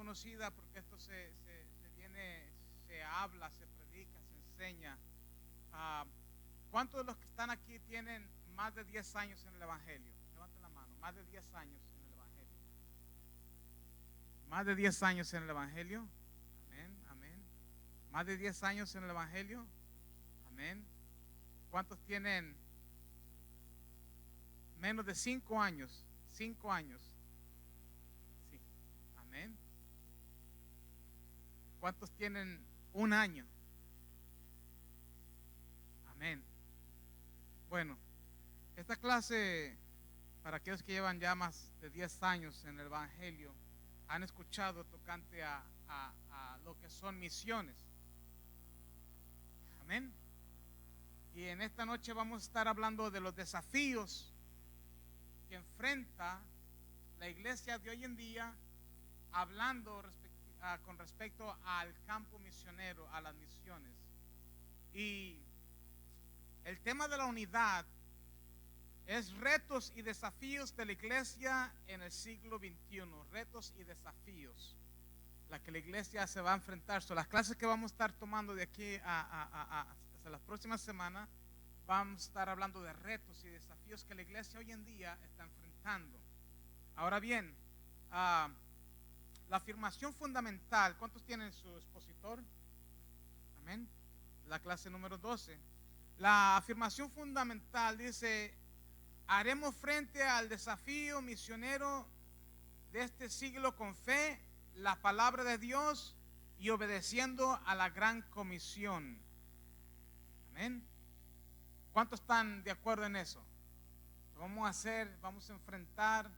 conocida porque esto se habla, se predica, se enseña. ¿Cuántos de los que están aquí tienen más de 10 años en el Evangelio? Levanten la mano. Más de 10 años en el Evangelio. Más de 10 años en el Evangelio. Amén, amén. Más de 10 años en el Evangelio. Amén. ¿Cuántos tienen menos de 5 años? 5 años. Sí. Amén. ¿Cuántos tienen un año? Amén. Bueno, esta clase, para aquellos que llevan ya más de 10 años en el Evangelio, han escuchado tocante a lo que son misiones. Amén. Y en esta noche vamos a estar hablando de los desafíos que enfrenta la iglesia de hoy en día, hablando con respecto al campo misionero, a las misiones. Y el tema de la unidad es retos y desafíos de la iglesia en el siglo XXI. Retos y desafíos la que la iglesia se va a enfrentar. Las clases que vamos a estar tomando de aquí hasta las próximas semanas, vamos a estar hablando de retos y desafíos que la iglesia hoy en día está enfrentando. Ahora bien, la afirmación fundamental, ¿cuántos tienen su expositor? Amén. La clase número 12. La afirmación fundamental dice: haremos frente al desafío misionero de este siglo con fe, la palabra de Dios y obedeciendo a la gran comisión. Amén. ¿Cuántos están de acuerdo en eso? Lo vamos a hacer, vamos a enfrentar.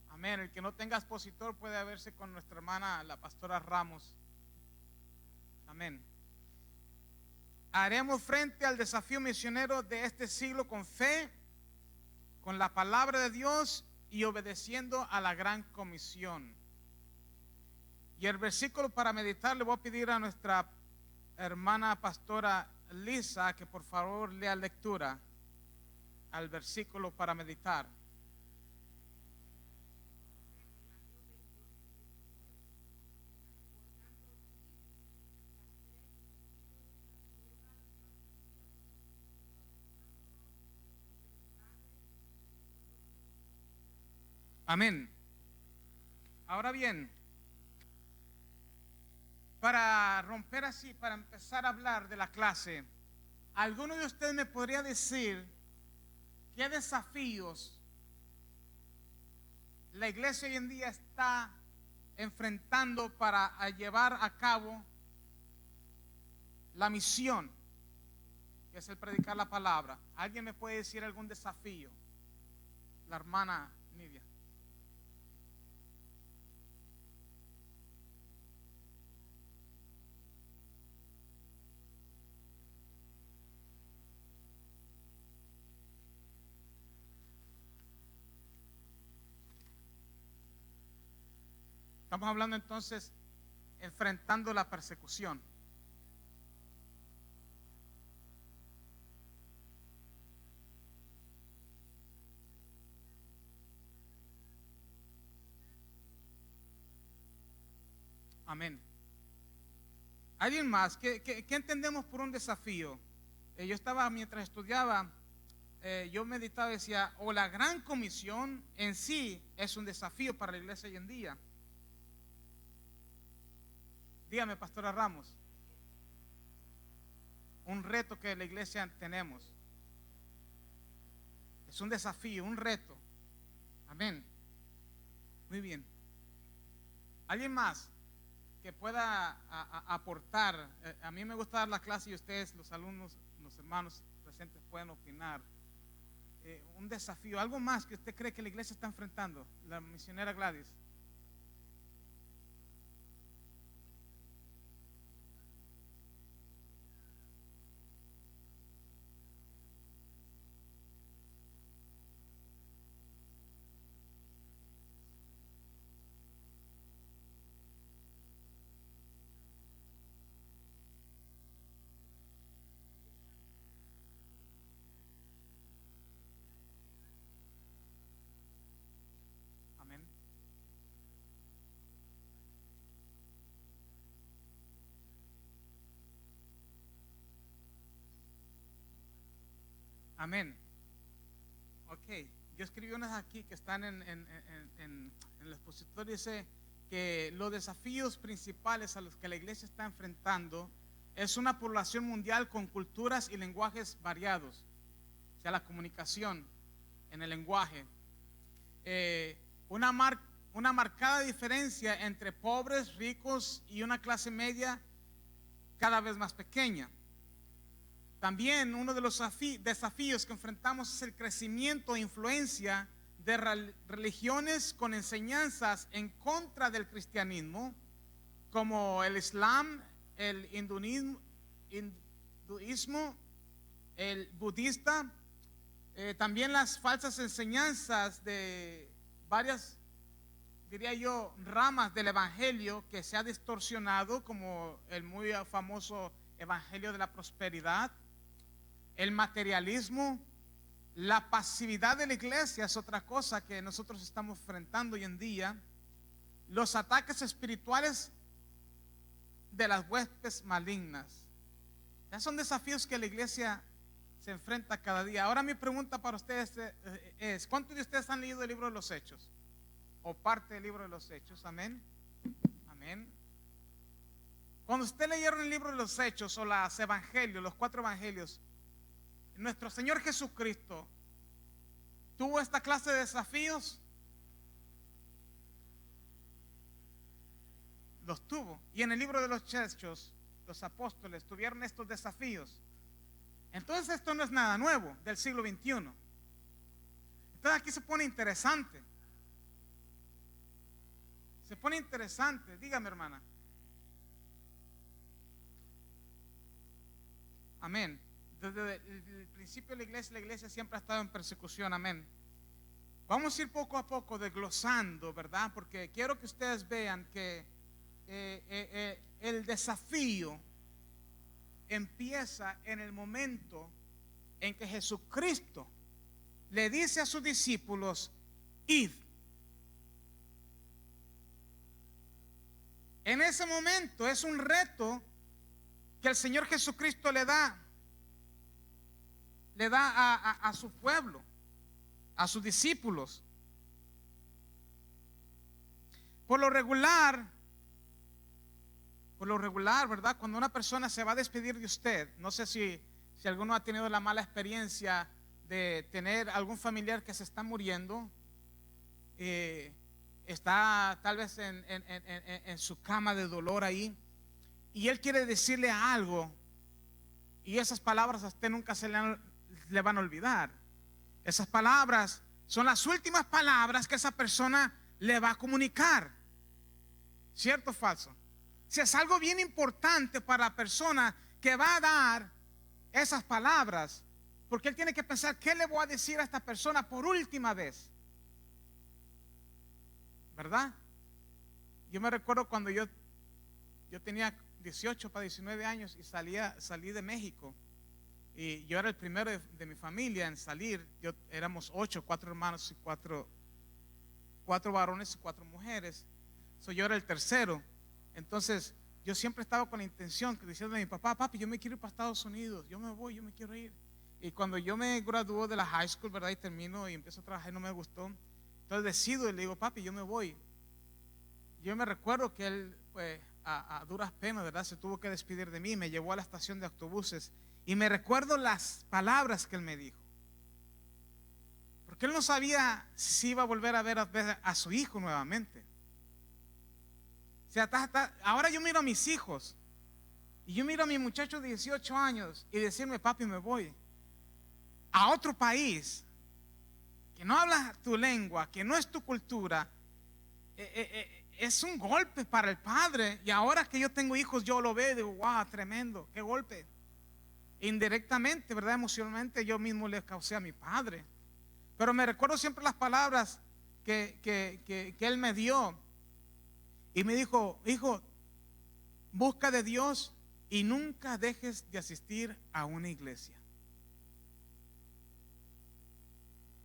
Amén. El que no tenga expositor puede verse con nuestra hermana, la pastora Ramos. Amén. Haremos frente al desafío misionero de este siglo con fe, con la palabra de Dios y obedeciendo a la gran comisión. Y el versículo para meditar, le voy a pedir a nuestra hermana pastora Lisa que por favor lea lectura al versículo para meditar. Amén. Ahora bien, para romper así, para empezar a hablar de la clase, ¿alguno de ustedes me podría decir qué desafíos la iglesia hoy en día está enfrentando para llevar a cabo la misión, que es el predicar la palabra? ¿Alguien me puede decir algún desafío? La hermana Nidia. Estamos hablando entonces enfrentando la persecución. Amén. ¿Alguien más? ¿Qué entendemos por un desafío? Yo estaba, mientras estudiaba, yo meditaba y decía, o la gran comisión en sí es un desafío para la iglesia hoy en día. Dígame, pastora Ramos. Un reto que la iglesia tenemos. Es un desafío, un reto. Amén. Muy bien. ¿Alguien más que pueda aportar? A mí me gusta dar la clase y ustedes, los alumnos, los hermanos presentes, pueden opinar. Un desafío, algo más que usted cree que la iglesia está enfrentando. La misionera Gladys. Amén. Amén. Ok, yo escribí unas aquí que están en el expositor. Dice que los desafíos principales a los que la iglesia está enfrentando es una población mundial con culturas y lenguajes variados, o sea, la comunicación en el lenguaje. Una marcada diferencia entre pobres, ricos y una clase media cada vez más pequeña. También uno de los desafíos que enfrentamos es el crecimiento e influencia de religiones con enseñanzas en contra del cristianismo, como el Islam, el hinduismo, el budista, también las falsas enseñanzas de varias, diría yo, ramas del evangelio que se ha distorsionado, como el muy famoso evangelio de la prosperidad, el materialismo, la pasividad de la iglesia es otra cosa que nosotros estamos enfrentando hoy en día, los ataques espirituales de las huestes malignas. Ya son desafíos que la iglesia se enfrenta cada día. Ahora mi pregunta para ustedes es: ¿cuántos de ustedes han leído el libro de los Hechos? O parte del libro de los Hechos. Amén. Amén. Cuando usted leyeron el libro de los Hechos o los evangelios, los 4 evangelios, nuestro Señor Jesucristo tuvo esta clase de desafíos. Los tuvo. Y en el libro de los Hechos, los apóstoles tuvieron estos desafíos. Entonces esto no es nada nuevo del siglo XXI. Entonces aquí se pone interesante. Se pone interesante. Dígame, hermana. Amén. Desde el principio de la iglesia siempre ha estado en persecución. Amén. Vamos a ir poco a poco desglosando, ¿verdad? Porque quiero que ustedes vean que el desafío empieza en el momento en que Jesucristo le dice a sus discípulos: id. En ese momento es un reto que el Señor Jesucristo le da a su pueblo, a sus discípulos. Por lo regular, ¿verdad? Cuando una persona se va a despedir de usted, no sé si alguno ha tenido la mala experiencia de tener algún familiar que se está muriendo, está tal vez en su cama de dolor ahí, y él quiere decirle algo, y esas palabras a usted nunca le van a olvidar. Esas palabras son las últimas palabras que esa persona le va a comunicar. ¿Cierto o falso? Si es algo bien importante para la persona que va a dar esas palabras, porque él tiene que pensar: ¿qué le voy a decir a esta persona por última vez? ¿Verdad? Yo me recuerdo cuando yo tenía 18 para 19 años y salí de México, y yo era el primero de mi familia en salir. Éramos 8, 4 hermanos y 4 varones y 4 mujeres. Yo era el tercero. Entonces yo siempre estaba con la intención, diciendo a mi papá: papi, yo me quiero ir para Estados Unidos, yo me quiero ir. Y cuando yo me graduó de la high school, ¿verdad? Y termino y empiezo a trabajar y no me gustó, entonces decido y le digo: papi, yo me voy. Yo me recuerdo que él, pues, a duras penas, ¿verdad?, se tuvo que despedir de mí. Me llevó a la estación de autobuses y me recuerdo las palabras que él me dijo, porque él no sabía si iba a volver a ver a su hijo nuevamente. O sea, ahora yo miro a mis hijos y yo miro a mi muchacho de 18 años y decirme: papi, me voy a otro país que no habla tu lengua, que no es tu cultura. Es un golpe para el padre. Y ahora que yo tengo hijos, yo lo veo y digo: wow, tremendo, qué golpe. Indirectamente, ¿verdad?, emocionalmente yo mismo le causé a mi padre. Pero me recuerdo siempre las palabras que él me dio. Y me dijo: hijo, busca de Dios y nunca dejes de asistir a una iglesia.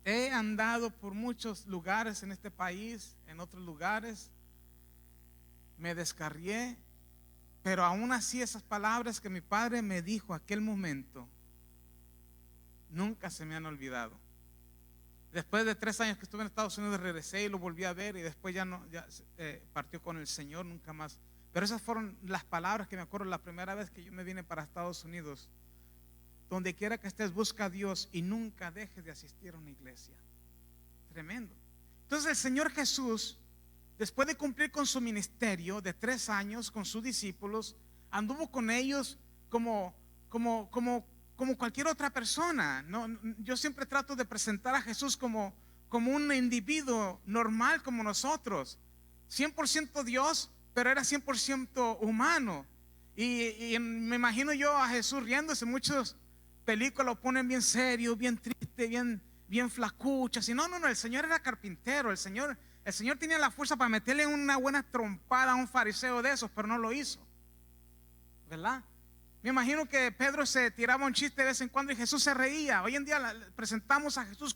He andado por muchos lugares en este país, en otros lugares, me descarrié, pero aún así esas palabras que mi padre me dijo aquel momento nunca se me han olvidado. Después de 3 años que estuve en Estados Unidos, regresé y lo volví a ver, y después ya partió con el Señor, nunca más. Pero esas fueron las palabras que me acuerdo la primera vez que yo me vine para Estados Unidos. Donde quiera que estés, busca a Dios y nunca dejes de asistir a una iglesia. Tremendo. Entonces el Señor Jesús, después de cumplir con su ministerio de 3 años con sus discípulos, anduvo con ellos como cualquier otra persona. Yo siempre trato de presentar a Jesús como un individuo normal como nosotros. 100% Dios, pero era 100% humano. Y me imagino yo a Jesús riéndose. Muchas películas lo ponen bien serio, bien triste, bien flacucha. No, el Señor era carpintero. El Señor tenía la fuerza para meterle una buena trompada a un fariseo de esos, pero no lo hizo, ¿verdad? Me imagino que Pedro se tiraba un chiste de vez en cuando y Jesús se reía. Hoy en día presentamos a Jesús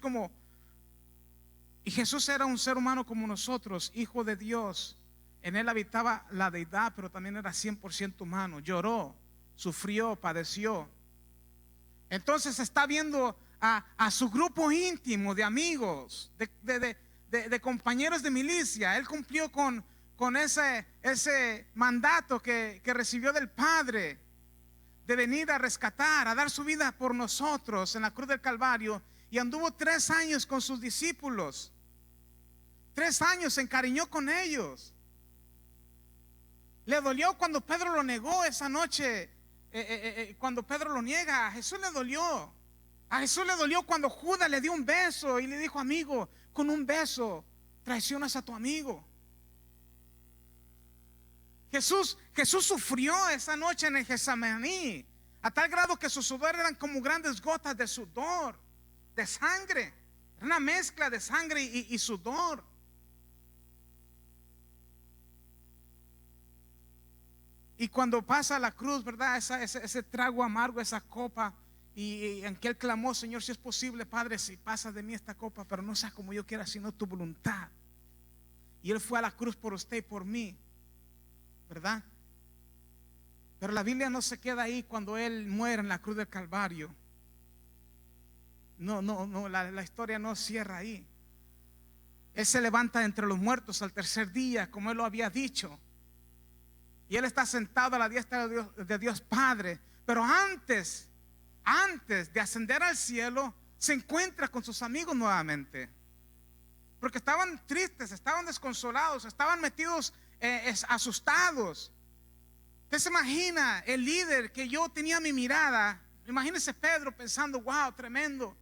y Jesús era un ser humano como nosotros, hijo de Dios. En él habitaba la deidad, pero también era 100% humano. Lloró, sufrió, padeció. Entonces está viendo a su grupo íntimo de amigos, de compañeros de milicia. Él cumplió con ese mandato que recibió del Padre, de venir a rescatar, a dar su vida por nosotros en la cruz del Calvario. Y anduvo 3 años con sus discípulos. 3 años se encariñó con ellos. Le dolió cuando Pedro lo negó esa noche. Cuando Pedro lo niega, a Jesús le dolió. A Jesús le dolió cuando Judas le dio un beso y le dijo: amigo, con un beso traicionas a tu amigo. Jesús sufrió esa noche en el Getsemaní, a tal grado que su sudor eran como grandes gotas de sudor, de sangre. Era una mezcla de sangre y sudor. Y cuando pasa la cruz, ¿verdad? Ese trago amargo, esa copa, y en que él clamó: Señor, si es posible, Padre, si pasa de mí esta copa, pero no sea como yo quiera, sino tu voluntad. Y él fue a la cruz por usted y por mí, ¿verdad? Pero la Biblia no se queda ahí cuando él muere en la cruz del Calvario. No, la historia no cierra ahí. Él se levanta entre los muertos al 3er día, como él lo había dicho. Y él está sentado a la diestra de Dios Padre. Pero antes de ascender al cielo, se encuentra con sus amigos nuevamente. Porque estaban tristes, estaban desconsolados, estaban metidos, asustados. Usted se imagina el líder que yo tenía mi mirada. Imagínese Pedro pensando: wow, tremendo.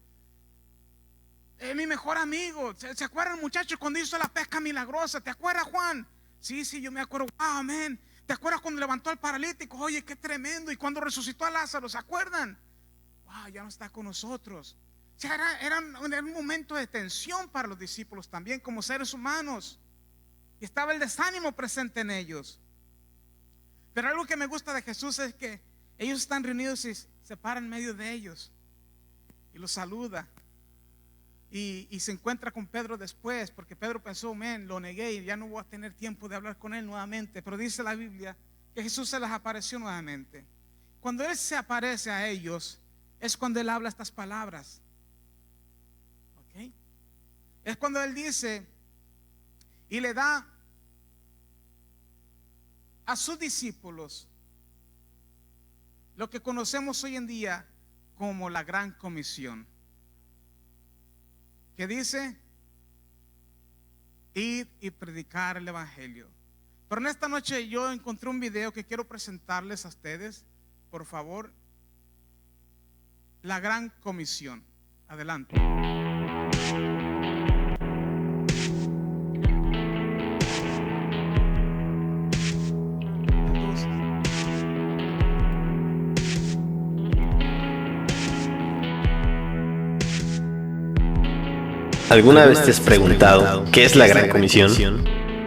Mi mejor amigo. ¿Se acuerdan, muchachos, cuando hizo la pesca milagrosa? ¿Te acuerdas, Juan? Sí, yo me acuerdo. Wow, amén. ¿Te acuerdas cuando levantó al paralítico? Oye, qué tremendo. Y cuando resucitó a Lázaro, ¿se acuerdan? Wow, ya no está con nosotros. O sea, era un momento de tensión para los discípulos también, como seres humanos. Y estaba el desánimo presente en ellos. Pero algo que me gusta de Jesús es que ellos están reunidos y se para en medio de ellos y los saluda. Y se encuentra con Pedro después, porque Pedro pensó: lo negué y ya no voy a tener tiempo de hablar con él nuevamente. Pero dice la Biblia que Jesús se les apareció nuevamente. Cuando él se aparece a ellos, es cuando él habla estas palabras. ¿Ok? Es cuando él dice y le da a sus discípulos lo que conocemos hoy en día como la Gran Comisión, que dice: ir y predicar el Evangelio. Pero en esta noche yo encontré un video que quiero presentarles a ustedes. Por favor, la Gran Comisión. Adelante. ¿Alguna vez te has preguntado qué es la Gran Comisión?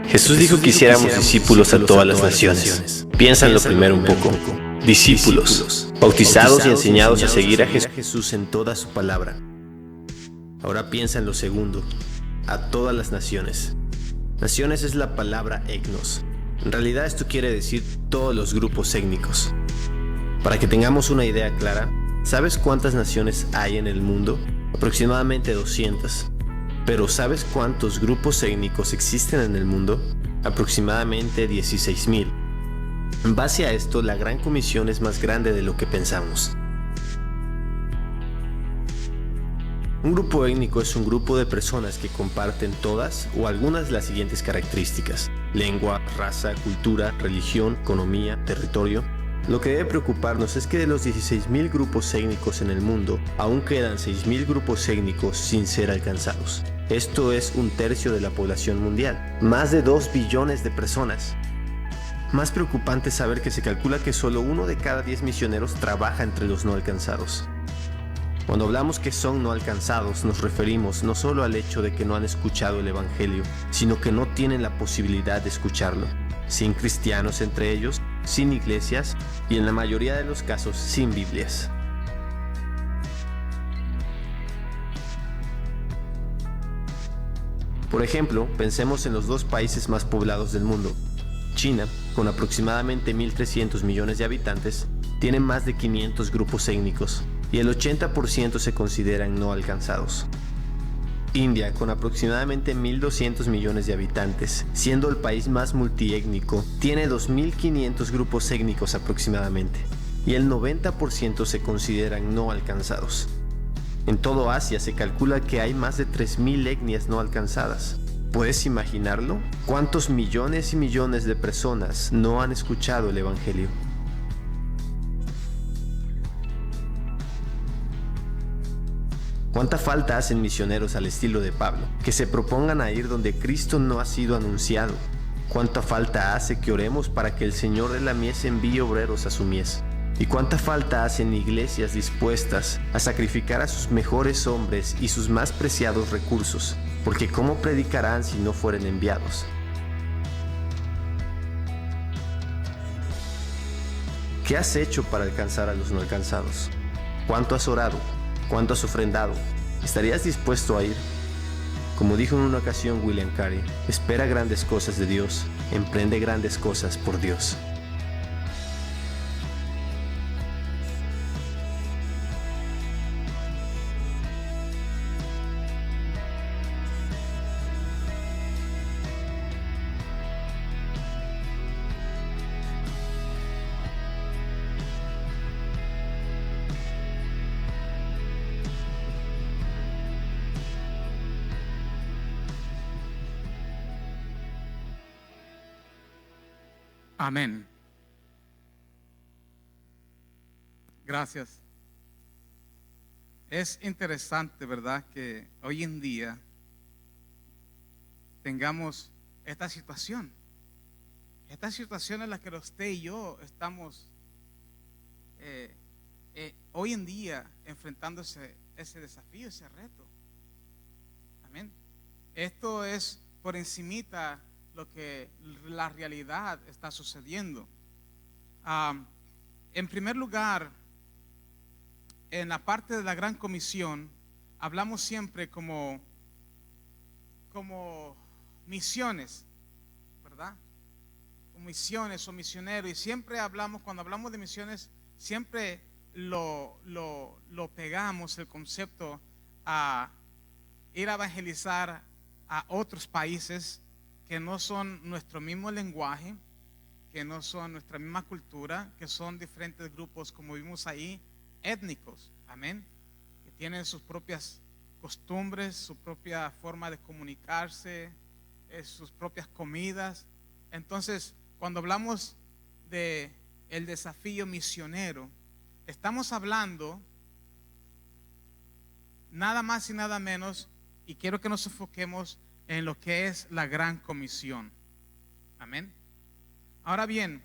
Jesús dijo que hiciéramos discípulos a todas las naciones. Piénsalo primero un poco. Discípulos, bautizados y enseñados a seguir a Jesús en toda su palabra. Ahora piensa en lo segundo: a todas las naciones. Naciones es la palabra etnos. En realidad esto quiere decir todos los grupos étnicos. Para que tengamos una idea clara, ¿Sabes cuántas naciones hay en el mundo? Aproximadamente 200. Pero ¿sabes cuántos grupos étnicos existen en el mundo? Aproximadamente 16,000. En base a esto, la Gran Comisión es más grande de lo que pensamos. Un grupo étnico es un grupo de personas que comparten todas o algunas de las siguientes características: lengua, raza, cultura, religión, economía, territorio. Lo que debe preocuparnos es que de los 16,000 grupos étnicos en el mundo, aún quedan 6,000 grupos étnicos sin ser alcanzados. Esto es 1/3 de la población mundial, más de 2 billones de personas. Más preocupante es saber que se calcula que solo 1 de cada 10 misioneros trabaja entre los no alcanzados. Cuando hablamos que son no alcanzados, nos referimos no solo al hecho de que no han escuchado el Evangelio, sino que no tienen la posibilidad de escucharlo, sin cristianos entre ellos, sin iglesias y en la mayoría de los casos sin Biblias. Por ejemplo, pensemos en los 2 países más poblados del mundo. China, con aproximadamente 1.300 millones de habitantes, tiene más de 500 grupos étnicos y el 80% se consideran no alcanzados. India, con aproximadamente 1.200 millones de habitantes, siendo el país más multiétnico, tiene 2.500 grupos étnicos aproximadamente, y el 90% se consideran no alcanzados. En todo Asia se calcula que hay más de 3.000 etnias no alcanzadas. ¿Puedes imaginarlo? ¿Cuántos millones y millones de personas no han escuchado el Evangelio? ¿Cuánta falta hacen misioneros al estilo de Pablo, que se propongan a ir donde Cristo no ha sido anunciado? ¿Cuánta falta hace que oremos para que el Señor de la mies envíe obreros a su mies? ¿Y cuánta falta hacen iglesias dispuestas a sacrificar a sus mejores hombres y sus más preciados recursos? Porque ¿cómo predicarán si no fueren enviados? ¿Qué has hecho para alcanzar a los no alcanzados? ¿Cuánto has orado? ¿Cuánto has ofrendado? ¿Estarías dispuesto a ir? Como dijo en una ocasión William Carey, espera grandes cosas de Dios, emprende grandes cosas por Dios. Amén. Gracias. Es interesante, ¿verdad?, que hoy en día tengamos esta situación. Esta situación en la que usted y yo estamos hoy en día enfrentando ese desafío, ese reto. Amén. Esto es por encimita lo que la realidad está sucediendo. En primer lugar, en la parte de la Gran Comisión, hablamos siempre como misiones, ¿verdad? Misiones o misioneros, y siempre hablamos, cuando hablamos de misiones, siempre lo pegamos el concepto a ir a evangelizar a otros países que no son nuestro mismo lenguaje, que no son nuestra misma cultura, que son diferentes grupos, como vimos ahí, étnicos, amén, que tienen sus propias costumbres, su propia forma de comunicarse, sus propias comidas. Entonces, cuando hablamos de el desafío misionero, estamos hablando nada más y nada menos, y quiero que nos enfoquemos en lo que es la Gran Comisión. Amén. Ahora bien,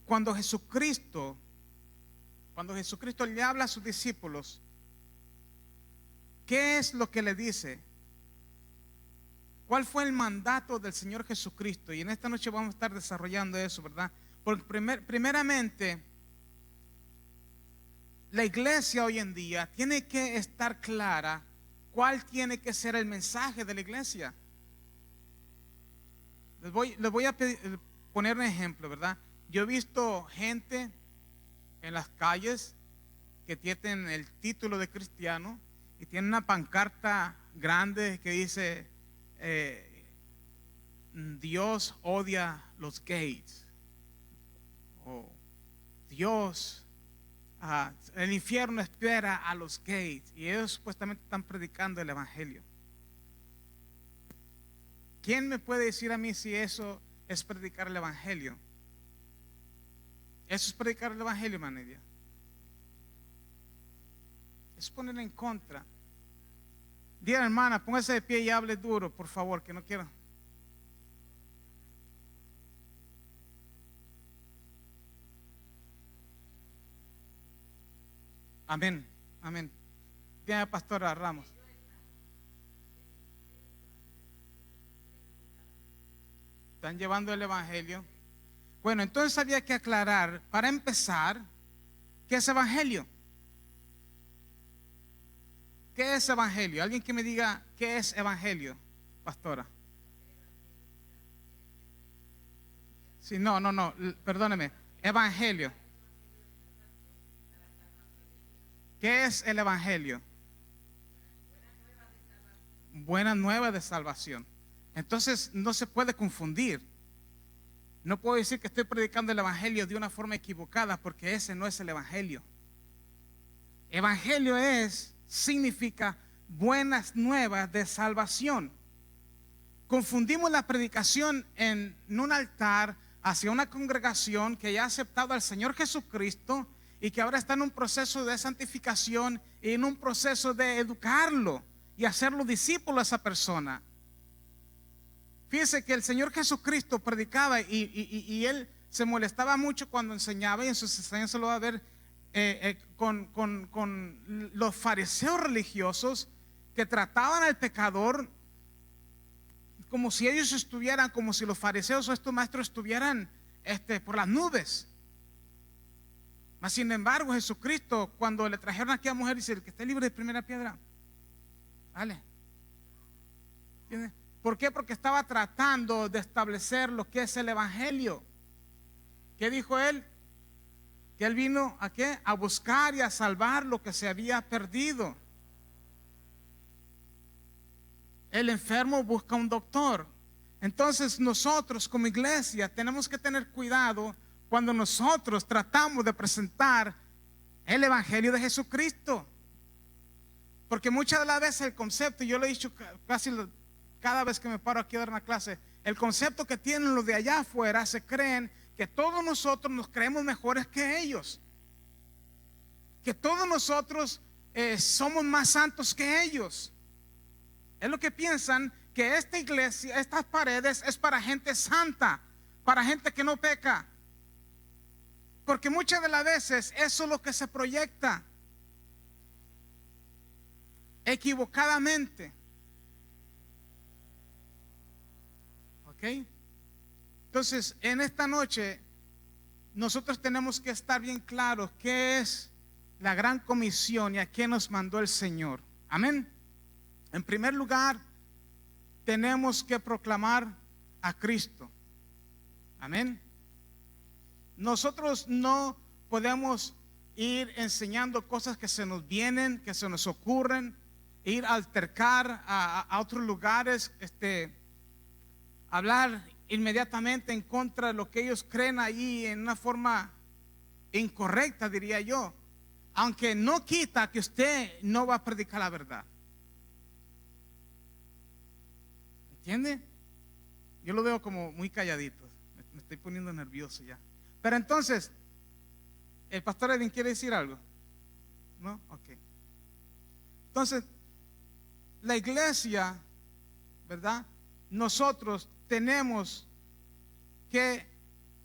cuando Jesucristo le habla a sus discípulos, ¿qué es lo que le dice? ¿Cuál fue el mandato del Señor Jesucristo? Y en esta noche vamos a estar desarrollando eso, ¿verdad? Porque primeramente, la iglesia hoy en día tiene que estar clara cuál tiene que ser el mensaje de la iglesia. Les voy a poner un ejemplo, ¿verdad? Yo he visto gente en las calles que tienen el título de cristiano y tienen una pancarta grande que dice Dios odia los gays, o Dios, el infierno espera a los gays, y ellos supuestamente están predicando el evangelio. ¿Quién me puede decir a mí si eso es predicar el evangelio? Eso es predicar el evangelio, Manedia. Es poner en contra. Diga, hermana, póngase de pie y hable duro, por favor, que no quiero. Amén, amén. Diga, pastora Ramos. Están llevando el evangelio. Bueno, entonces había que aclarar, para empezar, ¿qué es evangelio? ¿Qué es evangelio? Alguien que me diga qué es evangelio, pastora. Sí, no, perdóneme. Evangelio. ¿Qué es el evangelio? Buena nueva de salvación. Entonces no se puede confundir. No puedo decir que estoy predicando el evangelio de una forma equivocada, porque ese no es el evangelio. Evangelio significa buenas nuevas de salvación. Confundimos la predicación en un altar hacia una congregación que ya ha aceptado al Señor Jesucristo y que ahora está en un proceso de santificación y en un proceso de educarlo y hacerlo discípulo a esa persona. Fíjese que el Señor Jesucristo predicaba y Él se molestaba mucho cuando enseñaba, y en sus enseñanzas lo va a ver con los fariseos religiosos que trataban al pecador como si ellos estuvieran, como si los fariseos o estos maestros estuvieran por las nubes. Mas sin embargo, Jesucristo, cuando le trajeron a aquella mujer, dice: el que esté libre de primera piedra, vale. ¿Entiendes? ¿Por qué? Porque estaba tratando de establecer lo que es el evangelio. ¿Qué dijo él? Que él vino ¿a qué? A buscar y a salvar lo que se había perdido. El enfermo busca un doctor. Entonces nosotros como iglesia tenemos que tener cuidado cuando nosotros tratamos de presentar el evangelio de Jesucristo, porque muchas de las veces el concepto, yo lo he dicho casi cada vez que me paro aquí a dar una clase, el concepto que tienen los de allá afuera, se creen que todos nosotros nos creemos mejores que ellos, que todos nosotros somos más santos que ellos. Es lo que piensan, que esta iglesia, estas paredes es para gente santa, para gente que no peca, porque muchas de las veces eso es lo que se proyecta equivocadamente. ¿Ok? Entonces, en esta noche nosotros tenemos que estar bien claros qué es la gran comisión y a qué nos mandó el Señor. Amén. En primer lugar, tenemos que proclamar a Cristo. Amén. Nosotros no podemos ir enseñando cosas que se nos vienen, que se nos ocurren, ir a altercar a otros lugares, hablar inmediatamente en contra de lo que ellos creen ahí en una forma incorrecta, diría yo, aunque no quita que usted no va a predicar la verdad. ¿Entiende? Yo lo veo como muy calladito, me estoy poniendo nervioso ya. Pero entonces, ¿el pastor Edwin quiere decir algo? ¿No? Ok. Entonces, la iglesia, ¿verdad? Nosotros tenemos que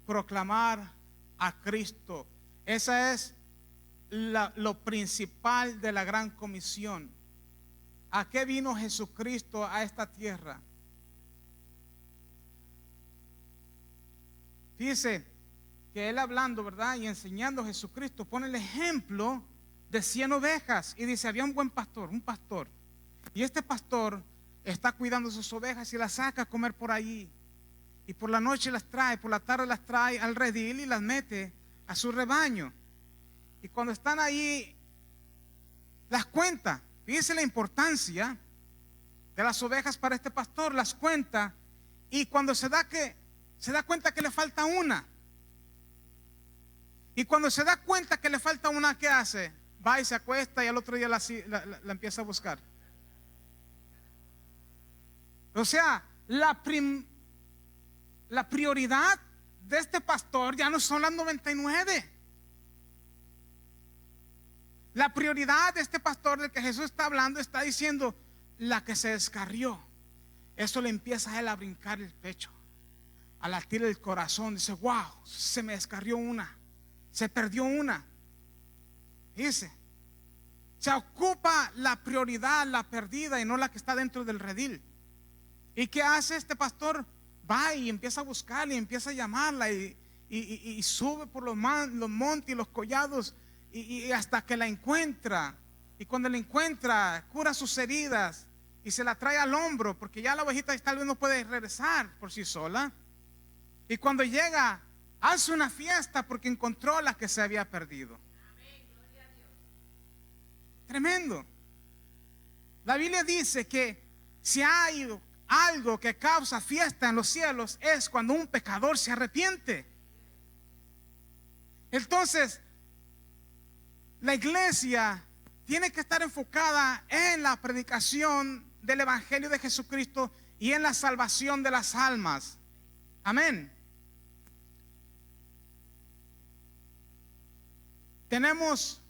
proclamar a Cristo. Esa es lo principal de la gran comisión. ¿A qué vino Jesucristo a esta tierra? Fíjese que él hablando, ¿verdad? Y enseñando a Jesucristo, pone el ejemplo de 100 ovejas y dice: había un buen pastor, un pastor, y este pastor está cuidando sus ovejas y las saca a comer por allí, y por la noche las trae, por la tarde las trae al redil y las mete a su rebaño. y cuando están ahí, las cuenta. Fíjense la importancia de las ovejas para este pastor, las cuenta, y cuando se da cuenta que le falta una, y cuando se da cuenta que le falta una, ¿qué hace? Va y se acuesta y al otro día la empieza a buscar. O sea, la prioridad de este pastor ya no son las 99. La prioridad de este pastor del que Jesús está hablando, está diciendo, la que se descarrió. Eso le empieza a él a brincar el pecho, a latir el corazón. Dice, wow, se me descarrió una, se perdió una. Dice, se ocupa la prioridad, la perdida, y no la que está dentro del redil. ¿Y qué hace este pastor? Va y empieza a buscarla y empieza a llamarla y sube por los montes y los collados y hasta que la encuentra. Y cuando la encuentra, cura sus heridas y se la trae al hombro, porque ya la ovejita tal vez no puede regresar por sí sola. Y cuando llega, hace una fiesta porque encontró la que se había perdido. Tremendo. La Biblia dice que si hay algo que causa fiesta en los cielos, es cuando un pecador se arrepiente. Entonces, la iglesia tiene que estar enfocada en la predicación del evangelio de Jesucristo y en la salvación de las almas. Amén. Tenemos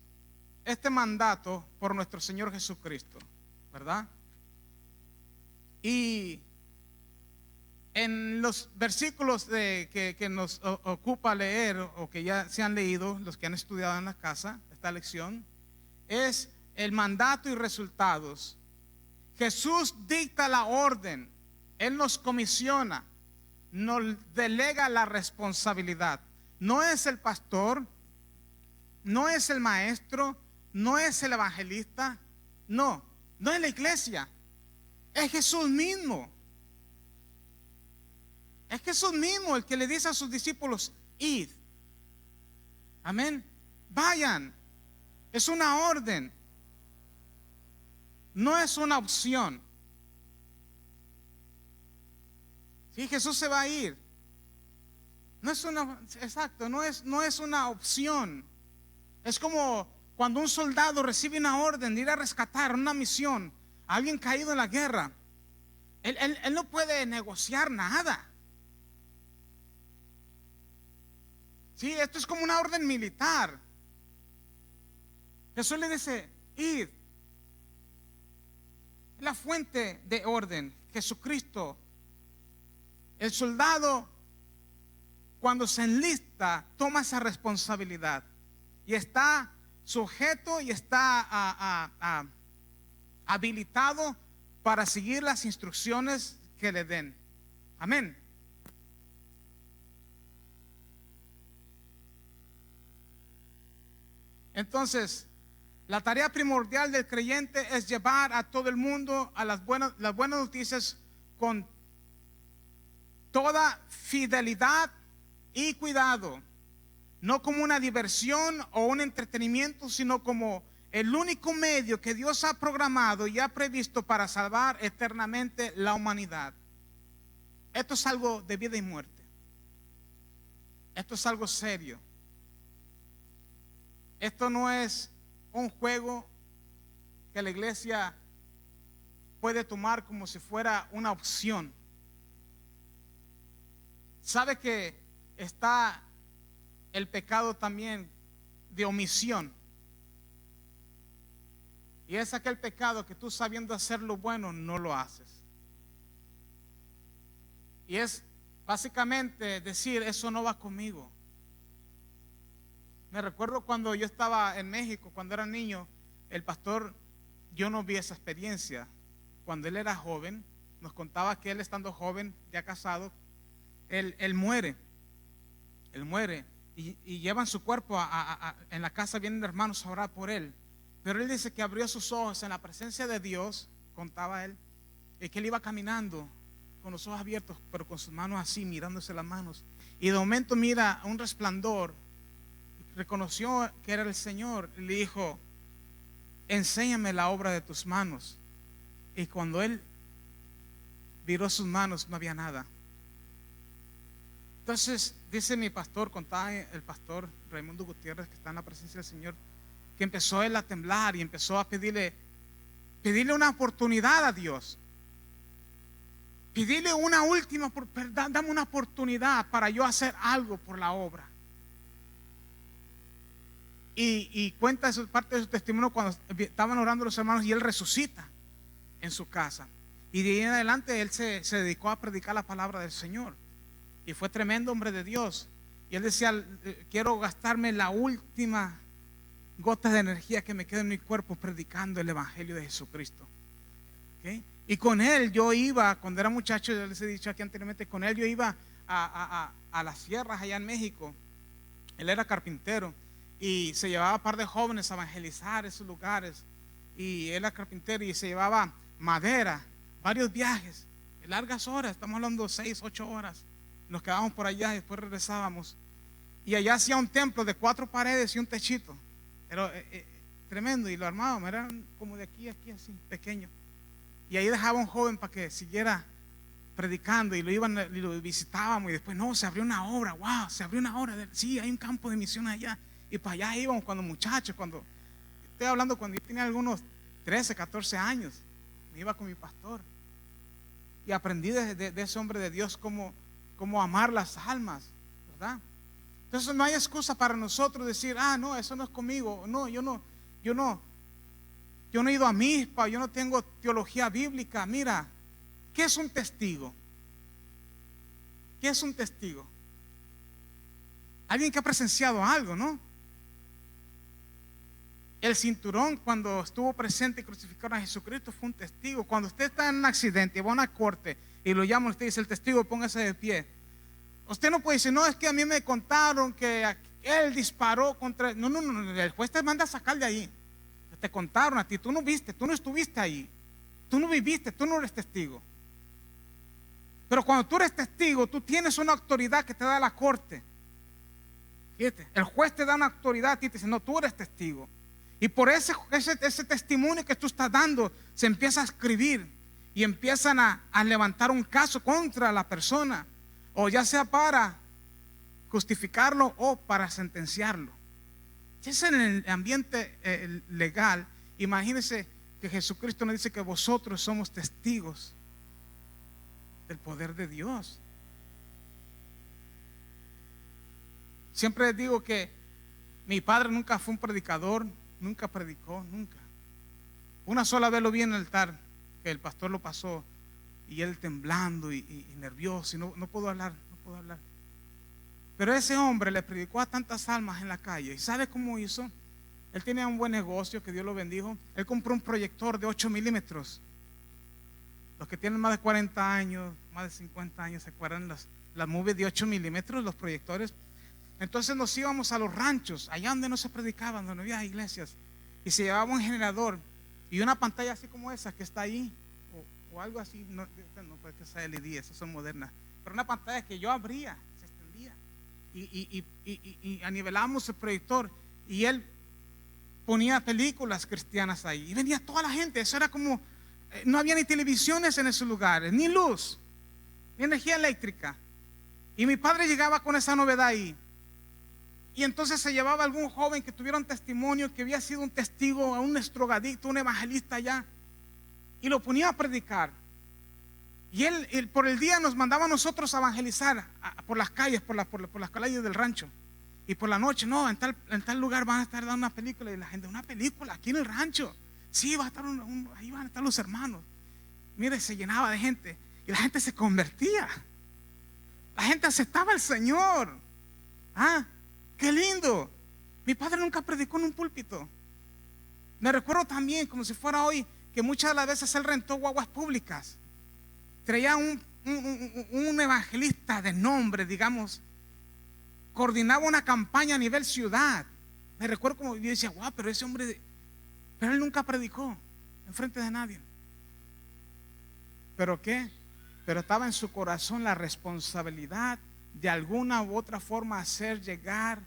este mandato por nuestro Señor Jesucristo, ¿verdad? Y en los versículos que nos ocupa leer, o que ya se han leído, los que han estudiado en la casa, esta lección, es el mandato y resultados. Jesús dicta la orden, Él nos comisiona, nos delega la responsabilidad. No es el pastor, no es el maestro, no es el evangelista, no es la iglesia, es Jesús mismo. Es Jesús mismo el que le dice a sus discípulos, id. Amén. Vayan. Es una orden. No es una opción. Si Jesús se va a ir, no es una, exacto, no es una opción. Es como cuando un soldado recibe una orden de ir a rescatar una misión a alguien caído en la guerra. Él no puede negociar nada. Sí, esto es como una orden militar. Jesús le dice, id. Es la fuente de orden, Jesucristo. El soldado, cuando se enlista, toma esa responsabilidad y está sujeto y está habilitado para seguir las instrucciones que le den. Amén. Entonces, la tarea primordial del creyente es llevar a todo el mundo a las buenas noticias con toda fidelidad y cuidado, no como una diversión o un entretenimiento, sino como el único medio que Dios ha programado y ha previsto para salvar eternamente la humanidad. Esto es algo de vida y muerte. Esto es algo serio. Esto no es un juego que la iglesia puede tomar como si fuera una opción. ¿Sabe que está el pecado también de omisión? Y es aquel pecado que tú, sabiendo hacer lo bueno, no lo haces. Y es básicamente decir, eso no va conmigo. Me recuerdo cuando yo estaba en México, cuando era niño, el pastor, yo no vi esa experiencia. Cuando él era joven, nos contaba que él, estando joven, ya casado, él muere. Él muere y llevan su cuerpo en la casa, vienen hermanos a orar por él. Pero él dice que abrió sus ojos en la presencia de Dios, contaba él, y que él iba caminando con los ojos abiertos, pero con sus manos así, mirándose las manos. Y de momento mira un resplandor, reconoció que era el Señor, le dijo: enséñame la obra de tus manos. Y cuando él viró sus manos, no había nada. Entonces dice mi pastor, contaba el pastor Raimundo Gutiérrez, que está en la presencia del Señor, que empezó él a temblar y empezó a pedirle una oportunidad a Dios. Pedirle una última, dame una oportunidad para yo hacer algo por la obra. Y cuenta parte de su testimonio cuando estaban orando los hermanos y él resucita en su casa. Y de ahí en adelante él se dedicó a predicar la palabra del Señor. Y fue tremendo hombre de Dios. Y él decía: quiero gastarme la última gota de energía que me queda en mi cuerpo predicando el evangelio de Jesucristo. ¿Okay? Y con él yo iba, cuando era muchacho, yo les he dicho aquí anteriormente, con él yo iba a las sierras allá en México. Él era carpintero y se llevaba a un par de jóvenes a evangelizar esos lugares. Y él era carpintero y se llevaba madera, varios viajes, largas horas, estamos hablando de 6, 8 horas. Nos quedábamos por allá y después regresábamos. Y allá hacía un templo de 4 paredes y un techito. Era tremendo, y lo armábamos, eran como de aquí a aquí, así, pequeño. Y ahí dejaba un joven para que siguiera predicando, y lo visitábamos, y después no, se abrió una obra, wow, se abrió una obra, sí, hay un campo de misión allá. Y para allá íbamos cuando muchachos, estoy hablando cuando yo tenía algunos 13, 14 años, me iba con mi pastor. Y aprendí de ese hombre de Dios cómo amar las almas, ¿verdad? Entonces no hay excusa para nosotros decir: no, eso no es conmigo, no, yo no he ido a mispa, yo no tengo teología bíblica. Mira, ¿qué es un testigo? ¿Qué es un testigo? Alguien que ha presenciado algo, ¿no? El cinturón, cuando estuvo presente y crucificaron a Jesucristo, fue un testigo. Cuando usted está en un accidente y va a una corte y lo llaman, usted dice: el testigo, póngase de pie. Usted no puede decir: no, es que a mí me contaron que él disparó contra... No, el juez te manda a sacar de ahí. Te contaron a ti, tú no viste, tú no estuviste ahí, tú no viviste, tú no eres testigo. Pero cuando tú eres testigo, tú tienes una autoridad que te da la corte. Fíjate, el juez te da una autoridad a ti y te dice: no, tú eres testigo. Y por ese testimonio que tú estás dando, se empieza a escribir y empiezan a levantar un caso contra la persona, o ya sea para justificarlo o para sentenciarlo. Si es en el ambiente legal, imagínense que Jesucristo nos dice que vosotros somos testigos del poder de Dios. Siempre les digo que mi padre nunca fue un predicador, nunca predicó, nunca. Una sola vez lo vi en el altar, que el pastor lo pasó y él temblando y nervioso, y no puedo hablar. Pero ese hombre le predicó a tantas almas en la calle. ¿Y sabe cómo hizo? Él tenía un buen negocio, que Dios lo bendijo. Él compró un proyector de 8 milímetros. Los que tienen más de 40 años, más de 50 años, ¿se acuerdan las movies de 8 milímetros, los proyectores? Entonces nos íbamos a los ranchos, allá donde no se predicaban, donde no había iglesias, y se llevaba un generador y una pantalla así como esa que está ahí, o algo así. No puede que sea LED, esas son modernas, pero una pantalla que yo abría, se extendía, y anivelamos el proyector, y él ponía películas cristianas ahí, y venía toda la gente. Eso era como, no había ni televisiones en esos lugares, ni luz, ni energía eléctrica, y mi padre llegaba con esa novedad ahí. Y entonces se llevaba algún joven que tuviera un testimonio, que había sido un testigo, un drogadicto, un evangelista allá, y lo ponía a predicar. Y él por el día nos mandaba a nosotros a evangelizar por las calles, por las calles del rancho. Y por la noche, no, en tal lugar van a estar dando una película. Y la gente: una película aquí en el rancho. Sí, va a estar ahí van a estar los hermanos. Mire, se llenaba de gente y la gente se convertía. La gente aceptaba al Señor. Qué lindo. Mi padre nunca predicó en un púlpito. Me recuerdo también, como si fuera hoy, que muchas de las veces él rentó guaguas públicas. Traía un evangelista de nombre, digamos, coordinaba una campaña a nivel ciudad. Me recuerdo como yo decía: wow, pero ese hombre, pero él nunca predicó en frente de nadie. ¿Pero qué? Pero estaba en su corazón la responsabilidad de alguna u otra forma hacer llegar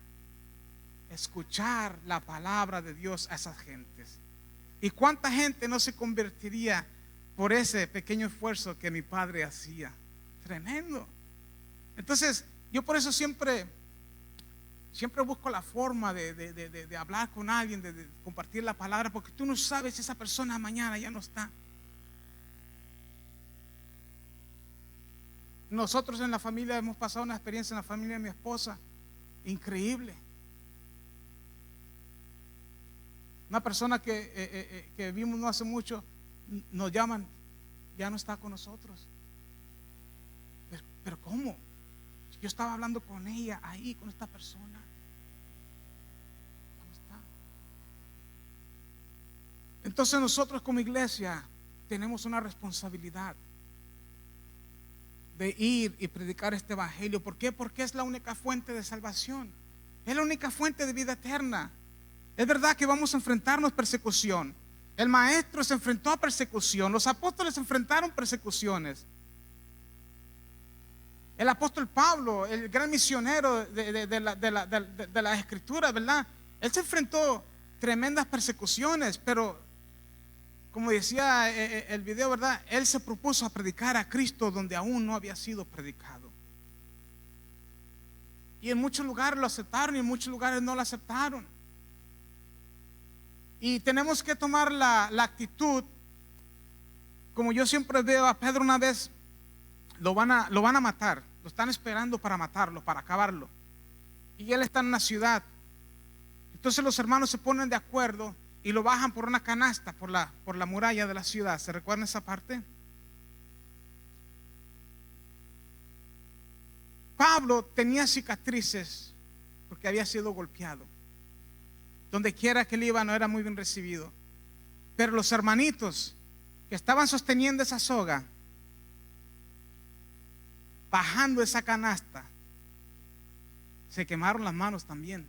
escuchar la palabra de Dios a esas gentes. ¿Y cuánta gente no se convertiría por ese pequeño esfuerzo que mi padre hacía? Tremendo. Entonces, yo por eso siempre busco la forma de hablar con alguien, de compartir la palabra, porque tú no sabes si esa persona mañana ya no está. Nosotros en la familia hemos pasado una experiencia en la familia de mi esposa increíble. Una persona que vimos no hace mucho, nos llaman, ya no está con nosotros. Pero ¿cómo? Yo estaba hablando con ella ahí, con esta persona. ¿Cómo está? Entonces nosotros como iglesia tenemos una responsabilidad de ir y predicar este evangelio. ¿Por qué? Porque es la única fuente de salvación. Es la única fuente de vida eterna. Es verdad que vamos a enfrentarnos persecución. El maestro se enfrentó a persecución. Los apóstoles se enfrentaron persecuciones. El apóstol Pablo, el gran misionero de la escritura, ¿verdad? Él se enfrentó tremendas persecuciones, pero como decía el video, ¿verdad? Él se propuso a predicar a Cristo donde aún no había sido predicado. Y en muchos lugares lo aceptaron y en muchos lugares no lo aceptaron. Y tenemos que tomar la actitud, como yo siempre veo a Pedro. Una vez lo van a matar, lo están esperando para matarlo, para acabarlo, y él está en una ciudad. Entonces los hermanos se ponen de acuerdo y lo bajan por una canasta por la muralla de la ciudad. ¿Se recuerdan esa parte? Pablo tenía cicatrices porque había sido golpeado. Donde quiera que él iba no era muy bien recibido. Pero los hermanitos que estaban sosteniendo esa soga, bajando esa canasta, se quemaron las manos también.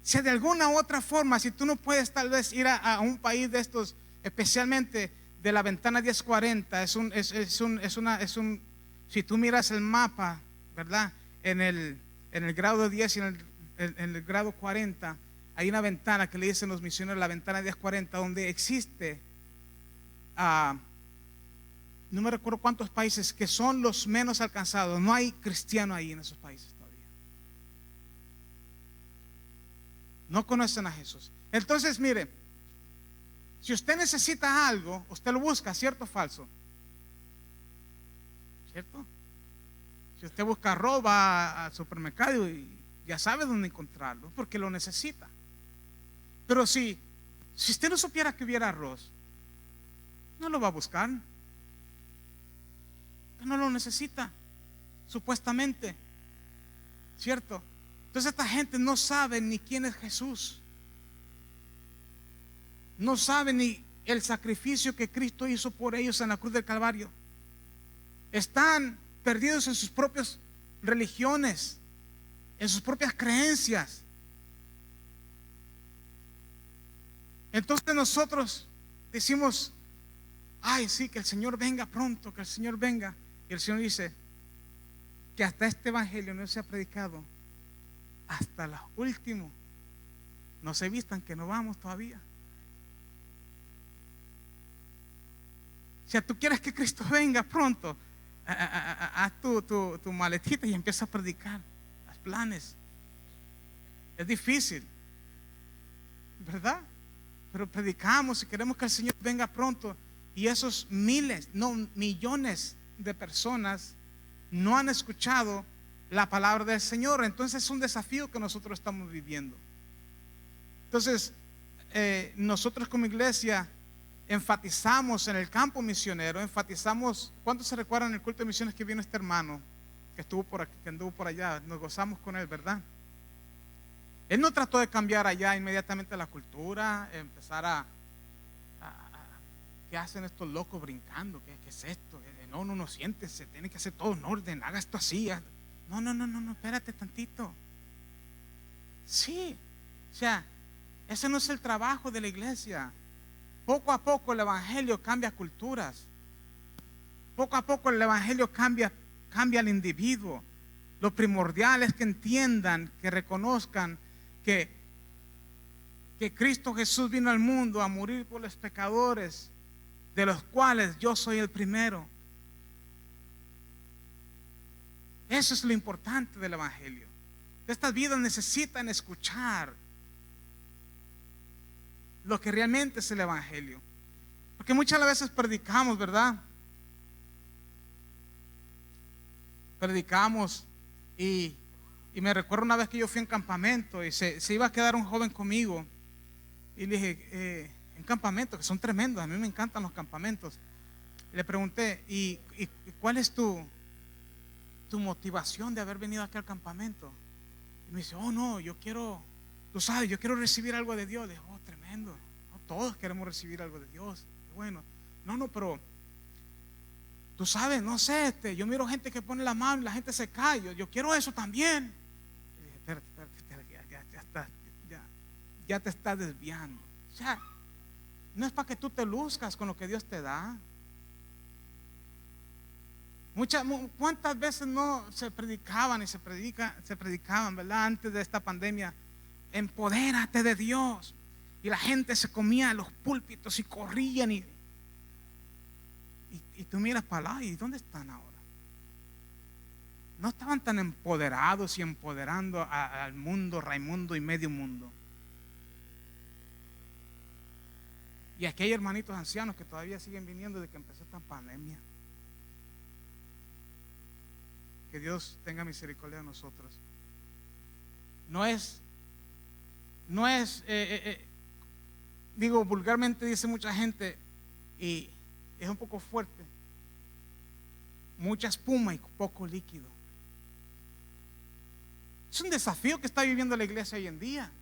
Si de alguna u otra forma, si tú no puedes tal vez ir a un país de estos, especialmente de la ventana 1040, si tú miras el mapa, ¿verdad? En el grado 10 y en el grado 40, hay una ventana que le dicen los misioneros, la ventana 1040, donde existe, no me recuerdo cuántos países que son los menos alcanzados. No hay cristiano ahí en esos países todavía. No conocen a Jesús. Entonces, mire, si usted necesita algo, usted lo busca, ¿cierto o falso? ¿Cierto? Si usted busca arroz, va al supermercado y ya sabe dónde encontrarlo, porque lo necesita. Pero si usted no supiera que hubiera arroz, no lo va a buscar. No lo necesita, supuestamente, ¿cierto? Entonces esta gente no sabe ni quién es Jesús. No sabe ni el sacrificio que Cristo hizo por ellos en la cruz del Calvario. Están perdidos en sus propias religiones, en sus propias creencias. Entonces nosotros decimos: ay, sí, que el Señor venga pronto, que el Señor venga. Y el Señor dice que hasta este evangelio no se ha predicado, hasta los últimos no se vistan, que no vamos todavía. Si tú quieres que Cristo venga pronto, haz tu maletita y empieza a predicar, haz planes. Es difícil, ¿verdad? Pero predicamos y queremos que el Señor venga pronto. Y esos miles, no millones de personas no han escuchado la palabra del Señor. Entonces es un desafío que nosotros estamos viviendo. Entonces nosotros como iglesia enfatizamos en el campo misionero, enfatizamos. ¿Cuántos se recuerdan el culto de misiones que vino este hermano que estuvo por aquí, que anduvo por allá? Nos gozamos con él, ¿verdad? Él no trató de cambiar allá inmediatamente la cultura, empezar ¿qué hacen estos locos brincando? ¿Qué es esto? No, siéntese, tiene que hacer todo en orden, haga esto así. No, espérate tantito. Sí, o sea, ese no es el trabajo de la iglesia. Poco a poco el evangelio cambia culturas. Poco a poco el evangelio cambia al individuo. Lo primordial es que entiendan, que reconozcan que Cristo Jesús vino al mundo a morir por los pecadores, de los cuales yo soy el primero. Eso es lo importante del Evangelio. Estas vidas necesitan escuchar lo que realmente es el Evangelio. Porque muchas veces predicamos, ¿verdad? Predicamos y me recuerdo una vez que yo fui en campamento y se iba a quedar un joven conmigo. Y le dije, en campamentos, que son tremendos, a mí me encantan los campamentos. Le pregunté, ¿y cuál es tu motivación de haber venido aquí al campamento? Y me dice, oh no, yo quiero, tú sabes, yo quiero recibir algo de Dios. Le dije, oh, tremendo, no, todos queremos recibir algo de Dios. Bueno, no, pero tú sabes, no sé, yo miro gente que pone la mano y la gente se cae, yo quiero eso también. Y dije, espérate, ya te estás desviando. O sea, no es para que tú te luzcas con lo que Dios te da. ¿Cuántas veces no se predicaban y se predicaban, ¿verdad? Antes de esta pandemia, empodérate de Dios. Y la gente se comía en los púlpitos y corrían y tú miras para allá, ¿y dónde están ahora? No estaban tan empoderados y empoderando al mundo, Raimundo y medio mundo. Y aquí hay hermanitos ancianos que todavía siguen viniendo desde que empezó esta pandemia. Que Dios tenga misericordia de nosotros. Digo, vulgarmente dice mucha gente, y es un poco fuerte, mucha espuma y poco líquido. Es un desafío que está viviendo la iglesia hoy en día.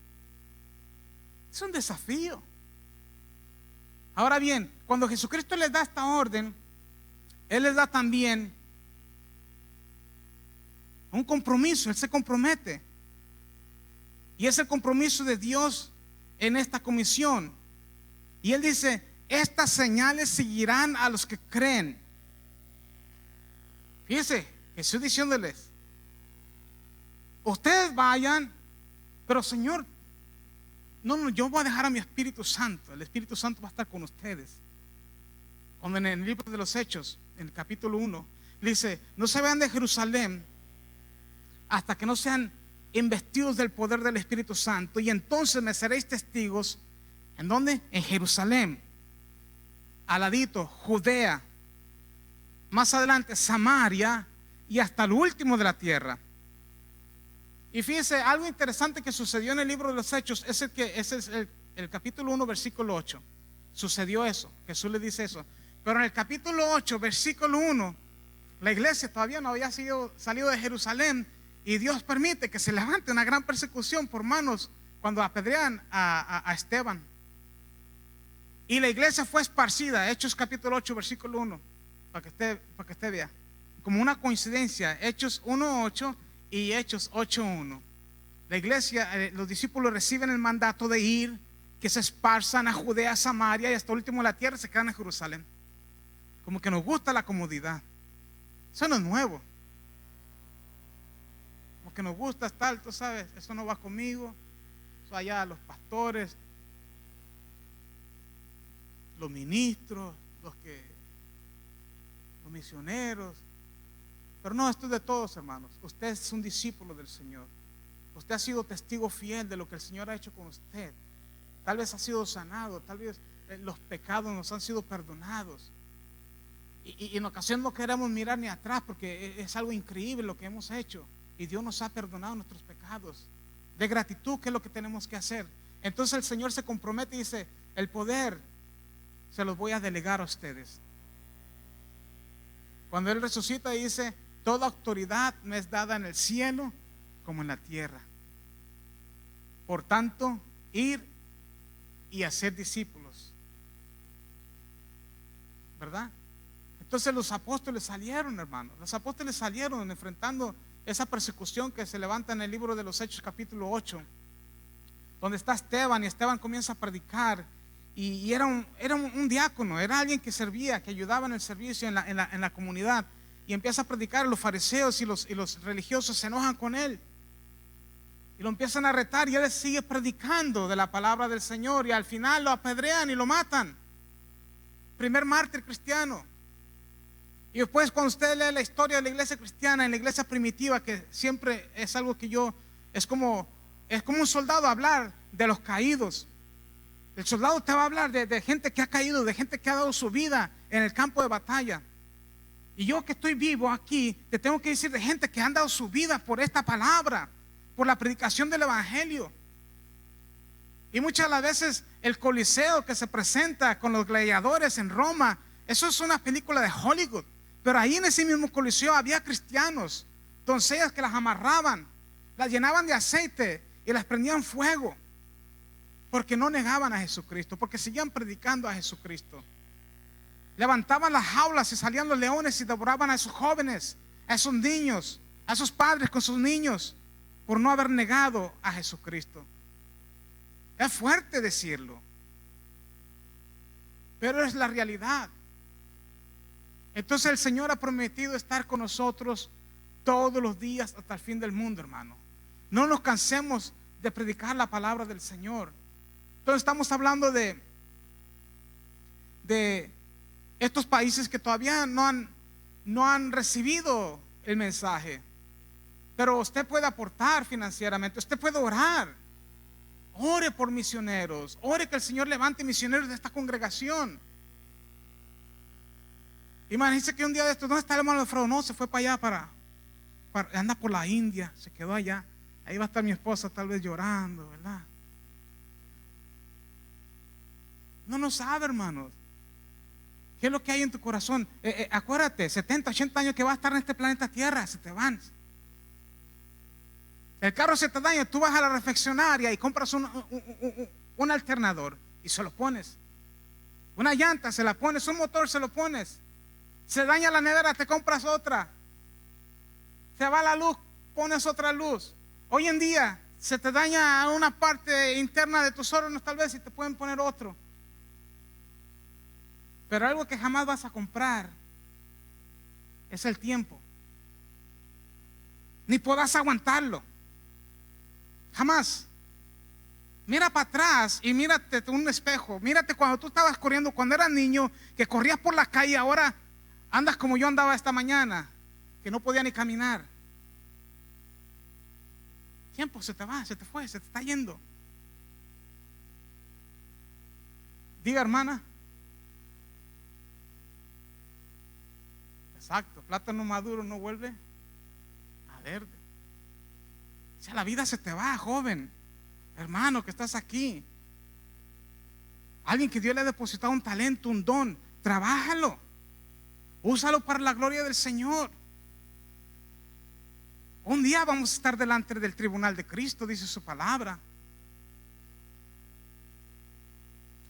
Es un desafío. Ahora bien, cuando Jesucristo les da esta orden, Él les da también un compromiso. Él se compromete. Y es el compromiso de Dios en esta comisión. Y Él dice, estas señales seguirán a los que creen. Fíjense, Jesús diciéndoles, ustedes vayan, pero Señor, no, yo voy a dejar a mi Espíritu Santo. El Espíritu Santo va a estar con ustedes. Cuando en el libro de los Hechos, en el capítulo 1, dice, no se vayan de Jerusalén hasta que no sean investidos del poder del Espíritu Santo, y entonces me seréis testigos. ¿En dónde? En Jerusalén, al ladito, Judea, más adelante Samaria y hasta el último de la tierra. Y fíjense, algo interesante que sucedió en el libro de los Hechos, ese es el capítulo 1, versículo 8. Sucedió eso, Jesús le dice eso. Pero en el capítulo 8, versículo 1, la iglesia todavía no había salido de Jerusalén, y Dios permite que se levante una gran persecución por manos cuando apedrean a Esteban. Y la iglesia fue esparcida. Hechos capítulo 8, versículo 1, para que usted vea, como una coincidencia, Hechos 1:8 y Hechos 8:1. La iglesia, los discípulos reciben el mandato de ir, que se esparzan a Judea, Samaria y hasta el último de la tierra, se quedan en Jerusalén. Como que nos gusta la comodidad. Eso no es nuevo. Como que nos gusta estar, tú sabes, eso no va conmigo. Eso allá los pastores, los ministros, los misioneros. Pero no, esto es de todos, hermanos. Usted es un discípulo del Señor. Usted ha sido testigo fiel de lo que el Señor ha hecho con usted. Tal vez ha sido sanado, tal vez los pecados nos han sido perdonados. Y en ocasiones no queremos mirar ni atrás porque es algo increíble lo que hemos hecho. Y Dios nos ha perdonado nuestros pecados. De gratitud, ¿qué es lo que tenemos que hacer? Entonces el Señor se compromete y dice, el poder se los voy a delegar a ustedes. Cuando Él resucita dice, toda autoridad me es dada en el cielo como en la tierra. Por tanto, ir y hacer discípulos. ¿Verdad? Entonces los apóstoles salieron, hermanos. Los apóstoles salieron enfrentando esa persecución que se levanta en el libro de los Hechos capítulo 8, donde está Esteban, y Esteban comienza a predicar. Y era un diácono, era alguien que servía, que ayudaba en el servicio en la comunidad. y empieza a predicar. Los fariseos y los religiosos se enojan con él y lo empiezan a retar, y él sigue predicando de la palabra del Señor, y al final lo apedrean y lo matan. Primer mártir cristiano. Y después, cuando usted lee la historia de la iglesia cristiana, en la iglesia primitiva, que siempre es algo que es como un soldado hablar de los caídos. El soldado te va a hablar de gente que ha caído, de gente que ha dado su vida en el campo de batalla. Y yo, que estoy vivo aquí, te tengo que decir de gente que han dado su vida por esta palabra, por la predicación del evangelio. Y muchas de las veces el Coliseo que se presenta con los gladiadores en Roma, eso es una película de Hollywood. Pero ahí en ese mismo Coliseo había cristianos, doncellas que las amarraban, las llenaban de aceite y las prendían fuego, porque no negaban a Jesucristo, porque seguían predicando a Jesucristo. Levantaban las jaulas y salían los leones y devoraban a esos jóvenes, a esos niños, a esos padres con sus niños, por no haber negado a Jesucristo. Es fuerte decirlo, pero es la realidad. Entonces el Señor ha prometido estar con nosotros todos los días hasta el fin del mundo, hermano. No nos cansemos de predicar la palabra del Señor. Entonces estamos hablando de estos países que todavía no han recibido el mensaje. Pero usted puede aportar financieramente, usted puede orar. Ore por misioneros, ore que el Señor levante misioneros de esta congregación. Imagínense que un día de estos, ¿dónde está el hermano Alfredo? No, se fue para allá, anda por la India, se quedó allá. Ahí va a estar mi esposa tal vez llorando, ¿verdad? No sabe, hermanos. ¿Qué es lo que hay en tu corazón? Acuérdate, 70, 80 años que vas a estar en este planeta Tierra, se te van. El carro se te daña, tú vas a la refaccionaria y compras un alternador y se lo pones. Una llanta se la pones, un motor se lo pones. Se daña la nevera, te compras otra. Se va la luz, pones otra luz. Hoy en día se te daña una parte interna de tus órganos tal vez y te pueden poner otro. Pero algo que jamás vas a comprar es el tiempo. Ni podrás aguantarlo. Jamás. Mira para atrás y mírate en un espejo. Mírate cuando tú estabas corriendo, cuando eras niño, que corrías por la calle. Ahora andas como yo andaba esta mañana, que no podía ni caminar. Tiempo se te va, se te fue, se te está yendo. Diga, hermana. Exacto, plátano maduro no vuelve a verde. O sea, la vida se te va, joven, hermano que estás aquí. Alguien que Dios le ha depositado un talento, un don, trabájalo, úsalo para la gloria del Señor. Un día vamos a estar delante del tribunal de Cristo, dice su palabra.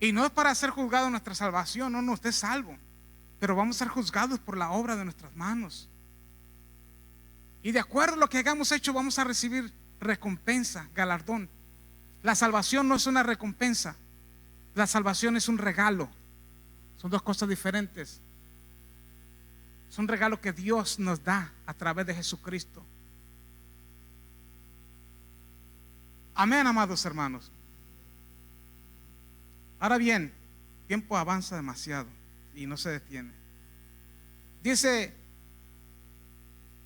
Y no es para ser juzgado nuestra salvación, no, usted es salvo, pero vamos a ser juzgados por la obra de nuestras manos. Y de acuerdo a lo que hayamos hecho, vamos a recibir recompensa, galardón. La salvación no es una recompensa, la salvación es un regalo. Son dos cosas diferentes. Es un regalo que Dios nos da a través de Jesucristo. Amén, amados hermanos. Ahora bien, el tiempo avanza demasiado y no se detiene. Dice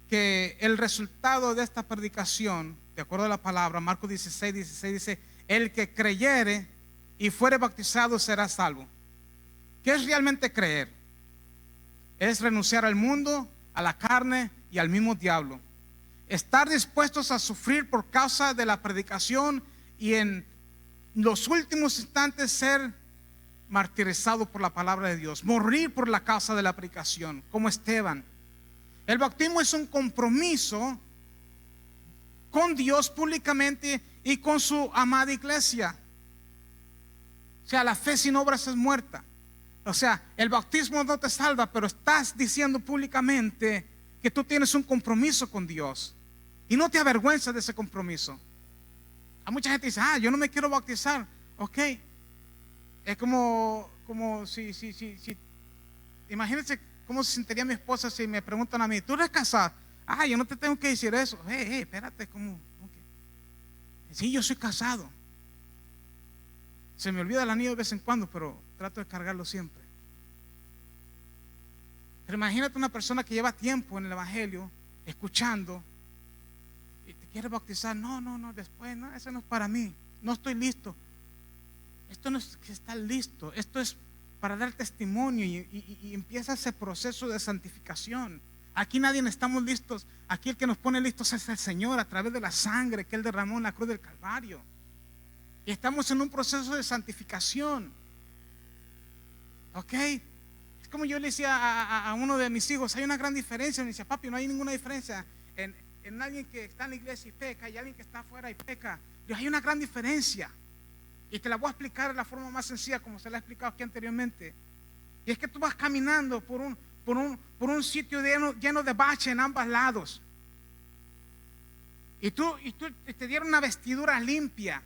que el resultado de esta predicación, de acuerdo a la palabra, Marcos 16 dice: el que creyere y fuere bautizado será salvo. ¿Qué es realmente creer? Es renunciar al mundo, a la carne y al mismo diablo. Estar dispuestos a sufrir por causa de la predicación y en los últimos instantes ser martirizado por la palabra de Dios, morir por la causa de la predicación, como Esteban. El bautismo es un compromiso con Dios públicamente y con su amada iglesia. O sea, la fe sin obras es muerta. O sea, el bautismo no te salva, pero estás diciendo públicamente que tú tienes un compromiso con Dios y no te avergüenzas de ese compromiso. Hay mucha gente que dice: yo no me quiero bautizar. Ok, es como si imagínense cómo se sentiría mi esposa si me preguntan a mí, ¿tú eres casada? Ah, yo no te tengo que decir eso. Espérate, ¿cómo? Okay. Sí, yo soy casado. Se me olvida el anillo de vez en cuando, pero trato de cargarlo siempre. Pero imagínate una persona que lleva tiempo en el evangelio, escuchando, y te quiere bautizar. No, después, no, eso no es para mí. No estoy listo. Esto no es que está listo, esto es para dar testimonio y empieza ese proceso de santificación. Aquí nadie estamos listos. Aquí el que nos pone listos es el Señor a través de la sangre que Él derramó en la cruz del Calvario. Y estamos en un proceso de santificación. ¿Ok? Es como yo le decía a uno de mis hijos, hay una gran diferencia. Me decía, papi, no hay ninguna diferencia en alguien que está en la iglesia y peca y alguien que está afuera y peca. Yo, hay una gran diferencia. Y te la voy a explicar de la forma más sencilla como se la he explicado aquí anteriormente. Y es que tú vas caminando por un sitio lleno de bache en ambos lados. Y tú te dieron una vestidura limpia.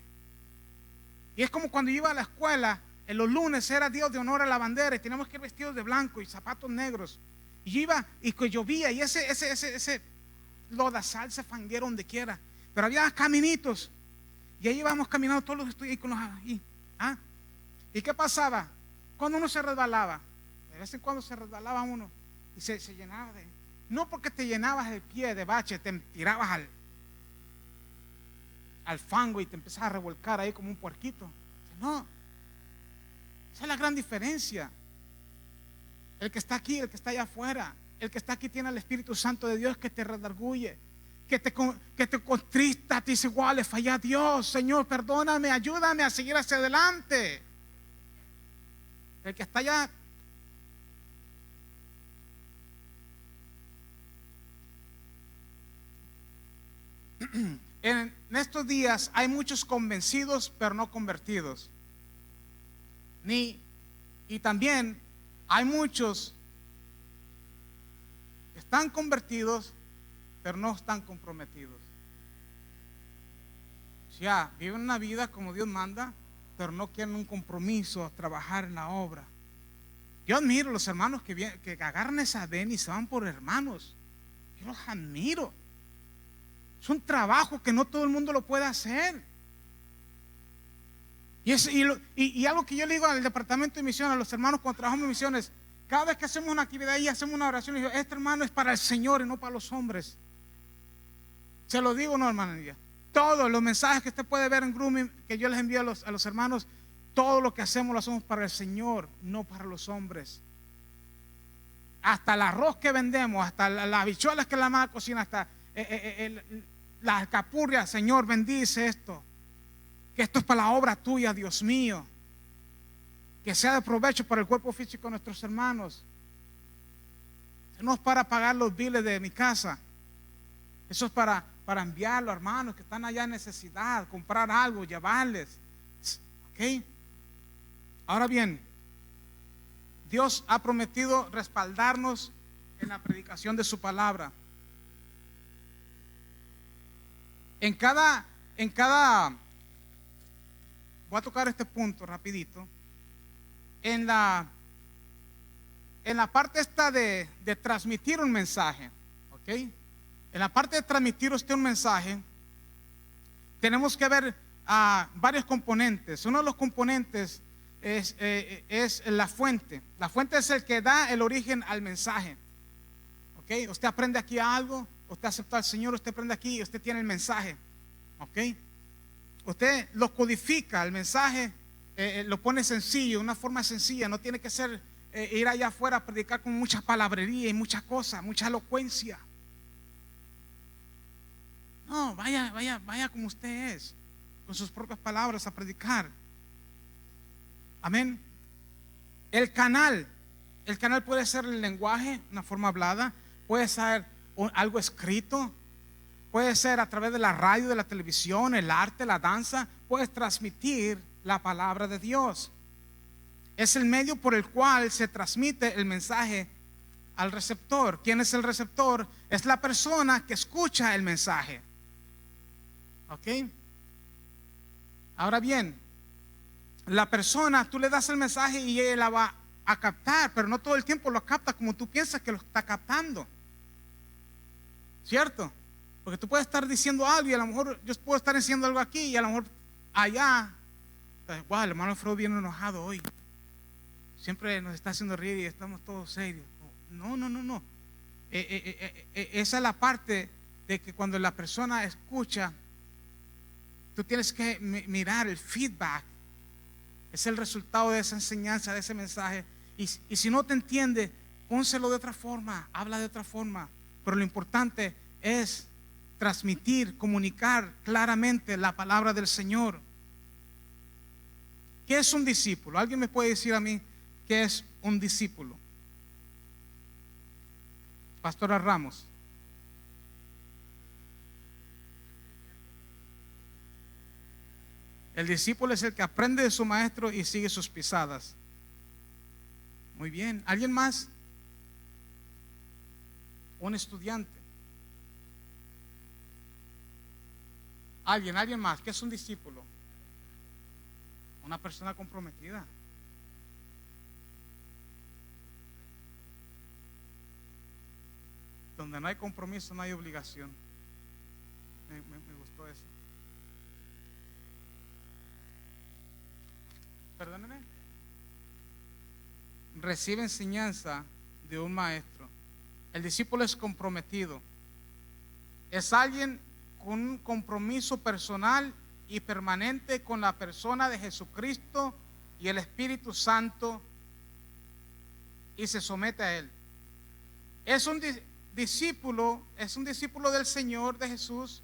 Y es como cuando yo iba a la escuela, en los lunes era Dios de honor a la bandera y teníamos que ir vestidos de blanco y zapatos negros. Y yo iba y que llovía y ese lodazal se fanguera donde quiera. Pero había caminitos. Y ahí íbamos caminando todos los estudiantes con los ¿Y qué pasaba? Cuando uno se resbalaba, de vez en cuando se resbalaba uno y se llenaba de... No porque te llenabas el pie de bache, te tirabas al fango y te empezabas a revolcar ahí como un puerquito. No, esa es la gran diferencia. El que está aquí, el que está allá afuera, el que está aquí tiene el Espíritu Santo de Dios que te redarguye, que te contrista, te dice, igual le fallé a Dios, Señor, perdóname, ayúdame a seguir hacia adelante. El que está allá en estos días hay muchos convencidos pero no convertidos. Y también hay muchos que están convertidos pero no están comprometidos. O sea, viven una vida como Dios manda, pero no quieren un compromiso a trabajar en la obra. Yo admiro a los hermanos que agarran esa vena y se van por hermanos. Yo los admiro. Es un trabajo que no todo el mundo lo puede hacer. Y algo que yo le digo al departamento de misiones, a los hermanos cuando trabajamos en misiones, cada vez que hacemos una actividad y hacemos una oración, digo, este hermano es para el Señor y no para los hombres. Se lo digo, no, hermana Nidia. Todos los mensajes que usted puede ver en Grooming, que yo les envío a los hermanos, todo lo que hacemos lo hacemos para el Señor, no para los hombres. Hasta el arroz que vendemos, hasta las habichuelas que la mamá cocina, hasta las alcapurrias, Señor, bendice esto. Que esto es para la obra tuya, Dios mío. Que sea de provecho para el cuerpo físico de nuestros hermanos. No es para pagar los biles de mi casa. Eso es para enviarlo a hermanos que están allá en necesidad, comprar algo, llevarles. ¿Ok? Ahora bien, Dios ha prometido respaldarnos en la predicación de su palabra. En cada voy a tocar este punto rapidito. En la parte esta de transmitir un mensaje, ¿ok? En la parte de transmitir usted un mensaje, tenemos que ver varios componentes. Uno de los componentes es la fuente. La fuente es el que da el origen al mensaje. ¿Ok? Usted aprende aquí algo, usted acepta al Señor, usted aprende aquí y usted tiene el mensaje. ¿Ok? Usted lo codifica, el mensaje lo pone sencillo, de una forma sencilla. No tiene que ser ir allá afuera a predicar con mucha palabrería y muchas cosas, mucha elocuencia. No, vaya como usted es, con sus propias palabras a predicar. Amén. El canal puede ser el lenguaje, una forma hablada, puede ser algo escrito, puede ser a través de la radio, de la televisión, el arte, la danza. Puedes transmitir la palabra de Dios. Es el medio por el cual se transmite el mensaje al receptor. ¿Quién es el receptor? Es la persona que escucha el mensaje. ¿Ok? Ahora bien, la persona, tú le das el mensaje y ella va a captar, pero no todo el tiempo lo capta como tú piensas que lo está captando. ¿Cierto? Porque tú puedes estar diciendo algo y a lo mejor yo puedo estar diciendo algo aquí y a lo mejor allá, wow, el hermano Alfredo viene enojado hoy. Siempre nos está haciendo reír y estamos todos serios. No. Esa es la parte de que cuando la persona escucha, tú tienes que mirar el feedback. Es el resultado de esa enseñanza, de ese mensaje. Y si no te entiende, pónselo de otra forma, habla de otra forma. Pero lo importante es transmitir, comunicar claramente la palabra del Señor. ¿Qué es un discípulo? ¿Alguien me puede decir a mí qué es un discípulo? Pastora Ramos. El discípulo es el que aprende de su maestro y sigue sus pisadas. Muy bien. ¿Alguien más? Un estudiante. Alguien más. ¿Qué es un discípulo? Una persona comprometida. Donde no hay compromiso, no hay obligación. Me gustó eso. Perdóneme. Recibe enseñanza de un maestro. El discípulo es comprometido. Es alguien con un compromiso personal y permanente con la persona de Jesucristo y el Espíritu Santo y se somete a Él. Es un discípulo del Señor, de Jesús.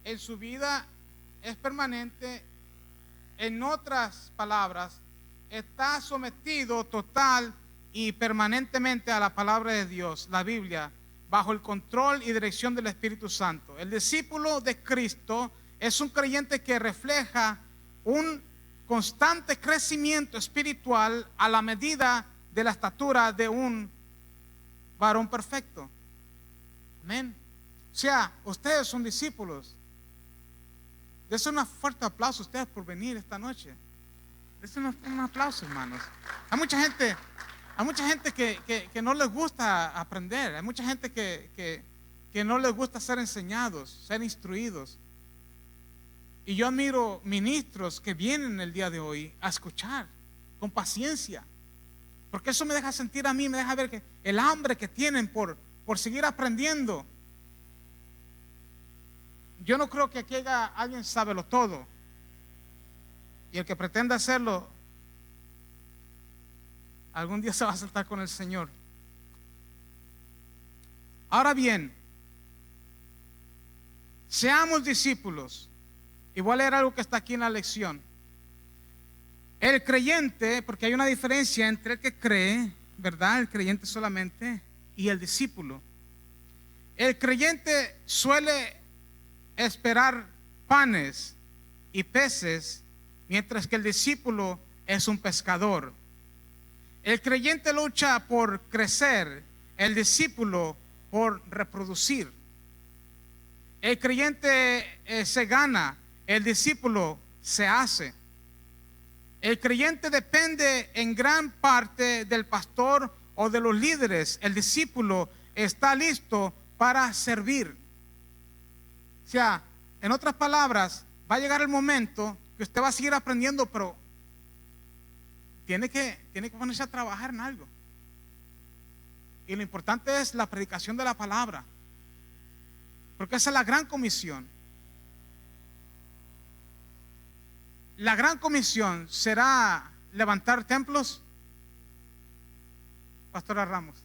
En su vida es permanente. En otras palabras, está sometido total y permanentemente a la palabra de Dios, la Biblia, bajo el control y dirección del Espíritu Santo. El discípulo de Cristo es un creyente que refleja un constante crecimiento espiritual a la medida de la estatura de un varón perfecto. Amén. O sea, ustedes son discípulos. Dense un fuerte aplauso a ustedes por venir esta noche. Dense un aplauso, hermanos. Hay mucha gente que no les gusta aprender. Hay mucha gente que no les gusta ser enseñados, ser instruidos. Y yo admiro ministros que vienen el día de hoy a escuchar con paciencia. Porque eso me deja sentir a mí, me deja ver que el hambre que tienen por seguir aprendiendo. Yo no creo que aquí haya alguien sábelo todo. Y el que pretenda hacerlo, algún día se va a saltar con el Señor. Ahora bien, seamos discípulos. Y voy a leer algo que está aquí en la lección. El creyente, porque hay una diferencia entre el que cree, ¿verdad? El creyente solamente, y el discípulo. El creyente suele esperar panes y peces, mientras que el discípulo es un pescador. El creyente lucha por crecer, el discípulo por reproducir. El creyente se gana, el discípulo se hace. El creyente depende en gran parte del pastor o de los líderes. El discípulo está listo para servir. O sea, en otras palabras, va a llegar el momento que usted va a seguir aprendiendo, pero tiene que ponerse a trabajar en algo. Y lo importante es la predicación de la palabra, porque esa es la gran comisión. La gran comisión será levantar templos, Pastora Ramos.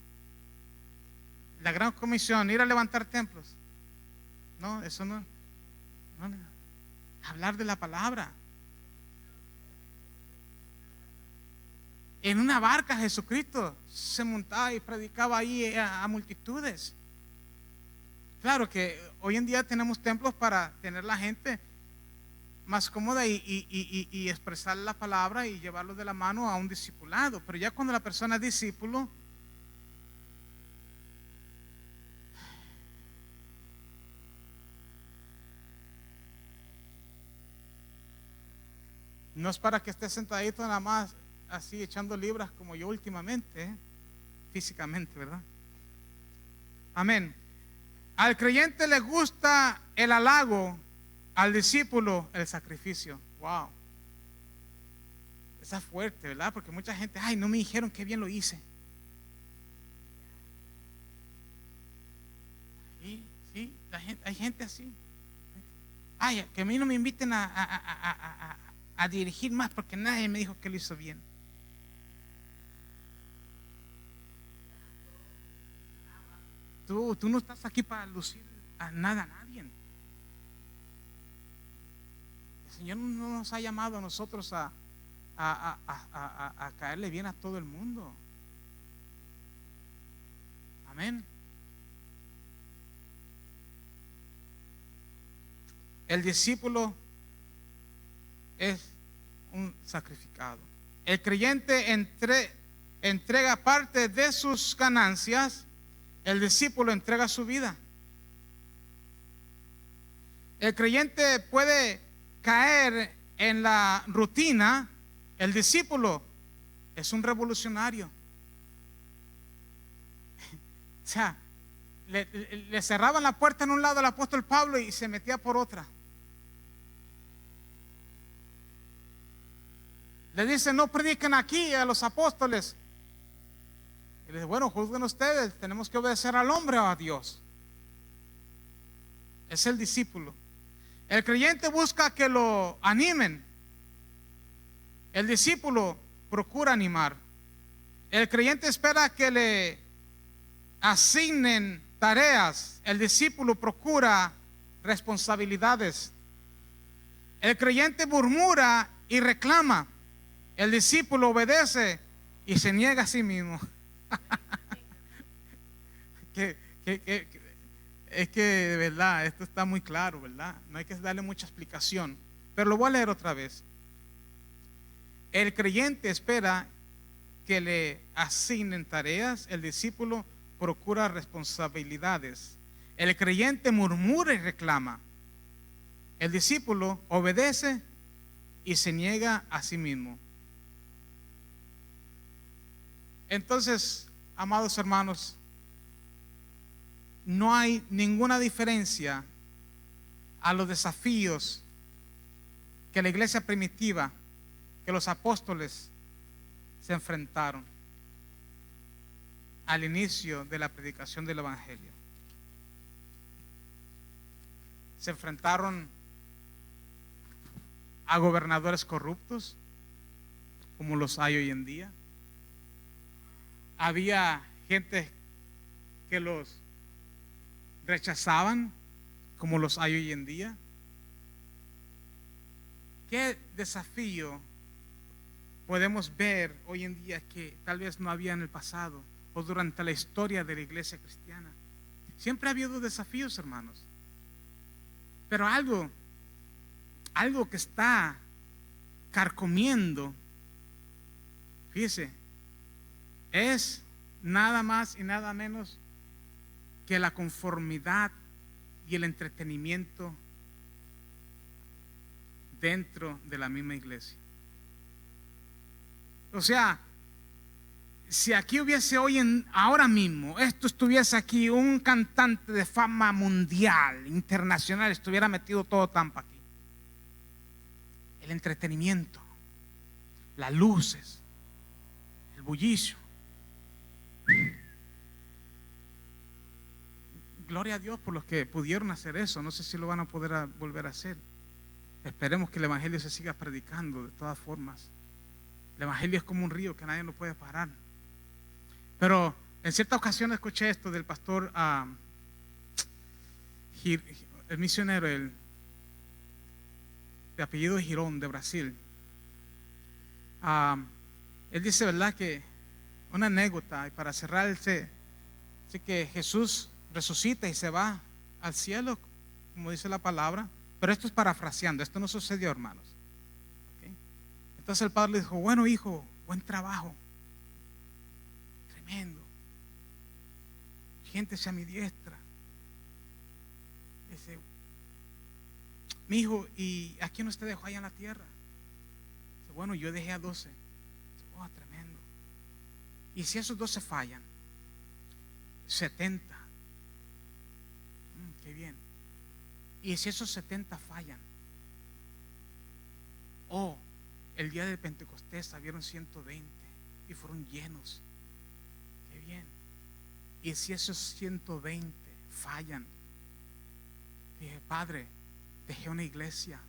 La gran comisión, ir a levantar templos. No, eso no. Hablar de la palabra. En una barca Jesucristo se montaba y predicaba ahí a multitudes. Claro que hoy en día tenemos templos para tener la gente más cómoda y expresar la palabra y llevarlo de la mano a un discipulado. Pero ya cuando la persona es discípulo, no es para que esté sentadito nada más así echando libras como yo últimamente, físicamente, ¿verdad? Amén. Al creyente le gusta el halago, al discípulo el sacrificio. Wow. Esa es fuerte, ¿verdad? Porque mucha gente, ay, no me dijeron qué bien lo hice. Sí, hay gente así. Ay, que a mí no me inviten a dirigir más porque nadie me dijo que lo hizo bien. Tú no estás aquí para lucir a nadie. El Señor no nos ha llamado a nosotros a caerle bien a todo el mundo. Amén. El discípulo es un sacrificado. El creyente entrega parte de sus ganancias. El discípulo entrega su vida. El creyente puede caer en la rutina. El discípulo es un revolucionario. O sea, le cerraban la puerta en un lado al apóstol Pablo y se metía por otra. Le dice, no prediquen aquí a los apóstoles. Y le dice, bueno, juzguen ustedes, tenemos que obedecer al hombre o a Dios. Es el discípulo. El creyente busca que lo animen. El discípulo procura animar. El creyente espera que le asignen tareas. El discípulo procura responsabilidades. El creyente murmura y reclama. El discípulo obedece y se niega a sí mismo. Es que de verdad esto está muy claro, ¿verdad? No hay que darle mucha explicación, pero lo voy a leer otra vez. El creyente espera que le asignen tareas. El discípulo procura responsabilidades. El creyente murmura y reclama. El discípulo obedece y se niega a sí mismo. Entonces, amados hermanos, no hay ninguna diferencia a los desafíos que la iglesia primitiva, que los apóstoles se enfrentaron al inicio de la predicación del evangelio. Se enfrentaron a gobernadores corruptos como los hay hoy en día. Había gente que los rechazaban como los hay hoy en día. ¿Qué desafío podemos ver hoy en día que tal vez no había en el pasado o durante la historia de la iglesia cristiana? Siempre ha habido desafíos, hermanos, pero algo que está carcomiendo, fíjese, es nada más y nada menos que la conformidad y el entretenimiento dentro de la misma iglesia. O sea, si aquí hubiese ahora mismo, esto estuviese aquí, un cantante de fama mundial, internacional, estuviera metido todo Tampa aquí. El entretenimiento, las luces, el bullicio. Gloria a Dios por los que pudieron hacer eso. No sé si lo van a poder volver a hacer. Esperemos que el evangelio se siga predicando de todas formas. El evangelio es como un río que nadie lo puede parar. Pero en cierta ocasión escuché esto del pastor, el misionero, de apellido Girón, de Brasil. Él dice, ¿verdad?, que una anécdota, y para cerrar, dice que Jesús resucita y se va al cielo, como dice la palabra, pero esto es parafraseando, esto no sucedió, hermanos. ¿Okay? Entonces el padre le dijo, bueno, hijo, buen trabajo, tremendo, siéntese a mi diestra. Dice, mi hijo, ¿y a quién usted dejó allá en la tierra? Dice, bueno, yo dejé a 12. Dice, Oh, tremendo. Y si esos 12 fallan, 70. Qué bien. Y si esos 70 fallan, oh, el día de Pentecostés habieron 120 y fueron llenos. Qué bien. Y si esos 120 fallan, dije, Padre, dejé una iglesia.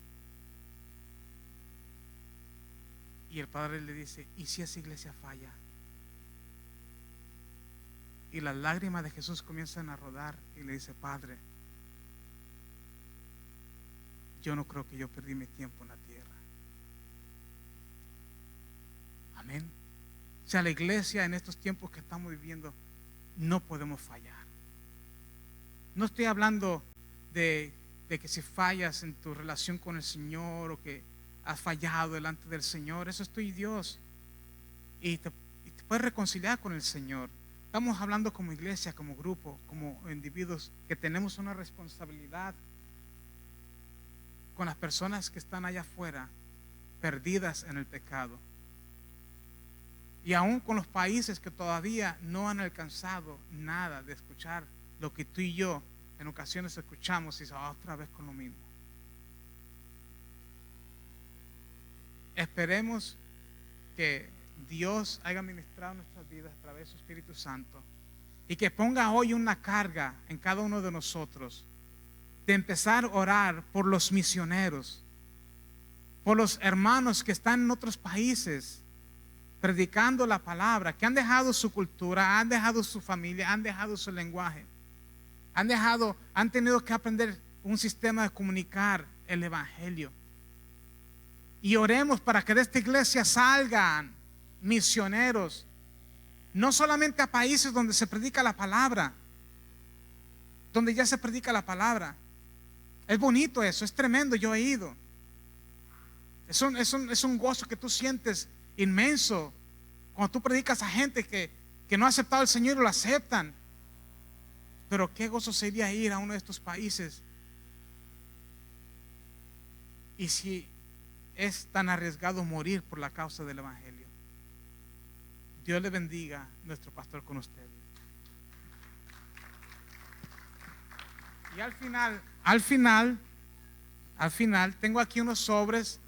Y el Padre le dice, ¿y si esa iglesia falla? Y las lágrimas de Jesús comienzan a rodar y le dice, Padre, yo no creo que yo perdí mi tiempo en la tierra. Amén. O sea, la iglesia en estos tiempos que estamos viviendo no podemos fallar. No estoy hablando de que si fallas en tu relación con el Señor o que has fallado delante del Señor, eso es tú y Dios, y te puedes reconciliar con el Señor. Estamos hablando como iglesia, como grupo, como individuos que tenemos una responsabilidad con las personas que están allá afuera perdidas en el pecado, y aún con los países que todavía no han alcanzado nada de escuchar lo que tú y yo en ocasiones escuchamos y otra vez con lo mismo. Esperemos que Dios haya ministrado nuestras vidas a través de su Espíritu Santo y que ponga hoy una carga en cada uno de nosotros de empezar a orar por los misioneros, por los hermanos que están en otros países predicando la palabra, que han dejado su cultura, han dejado su familia, han dejado su lenguaje, han tenido que aprender un sistema de comunicar el evangelio. Y oremos para que de esta iglesia salgan misioneros, no solamente a países donde se predica la palabra, donde ya se predica la palabra. Es bonito eso, es tremendo, yo he ido. Es un gozo que tú sientes inmenso cuando tú predicas a gente que no ha aceptado al Señor y lo aceptan. Pero qué gozo sería ir a uno de estos países. Y si es tan arriesgado morir por la causa del evangelio. Dios le bendiga, nuestro pastor, con usted. Y al final tengo aquí unos sobres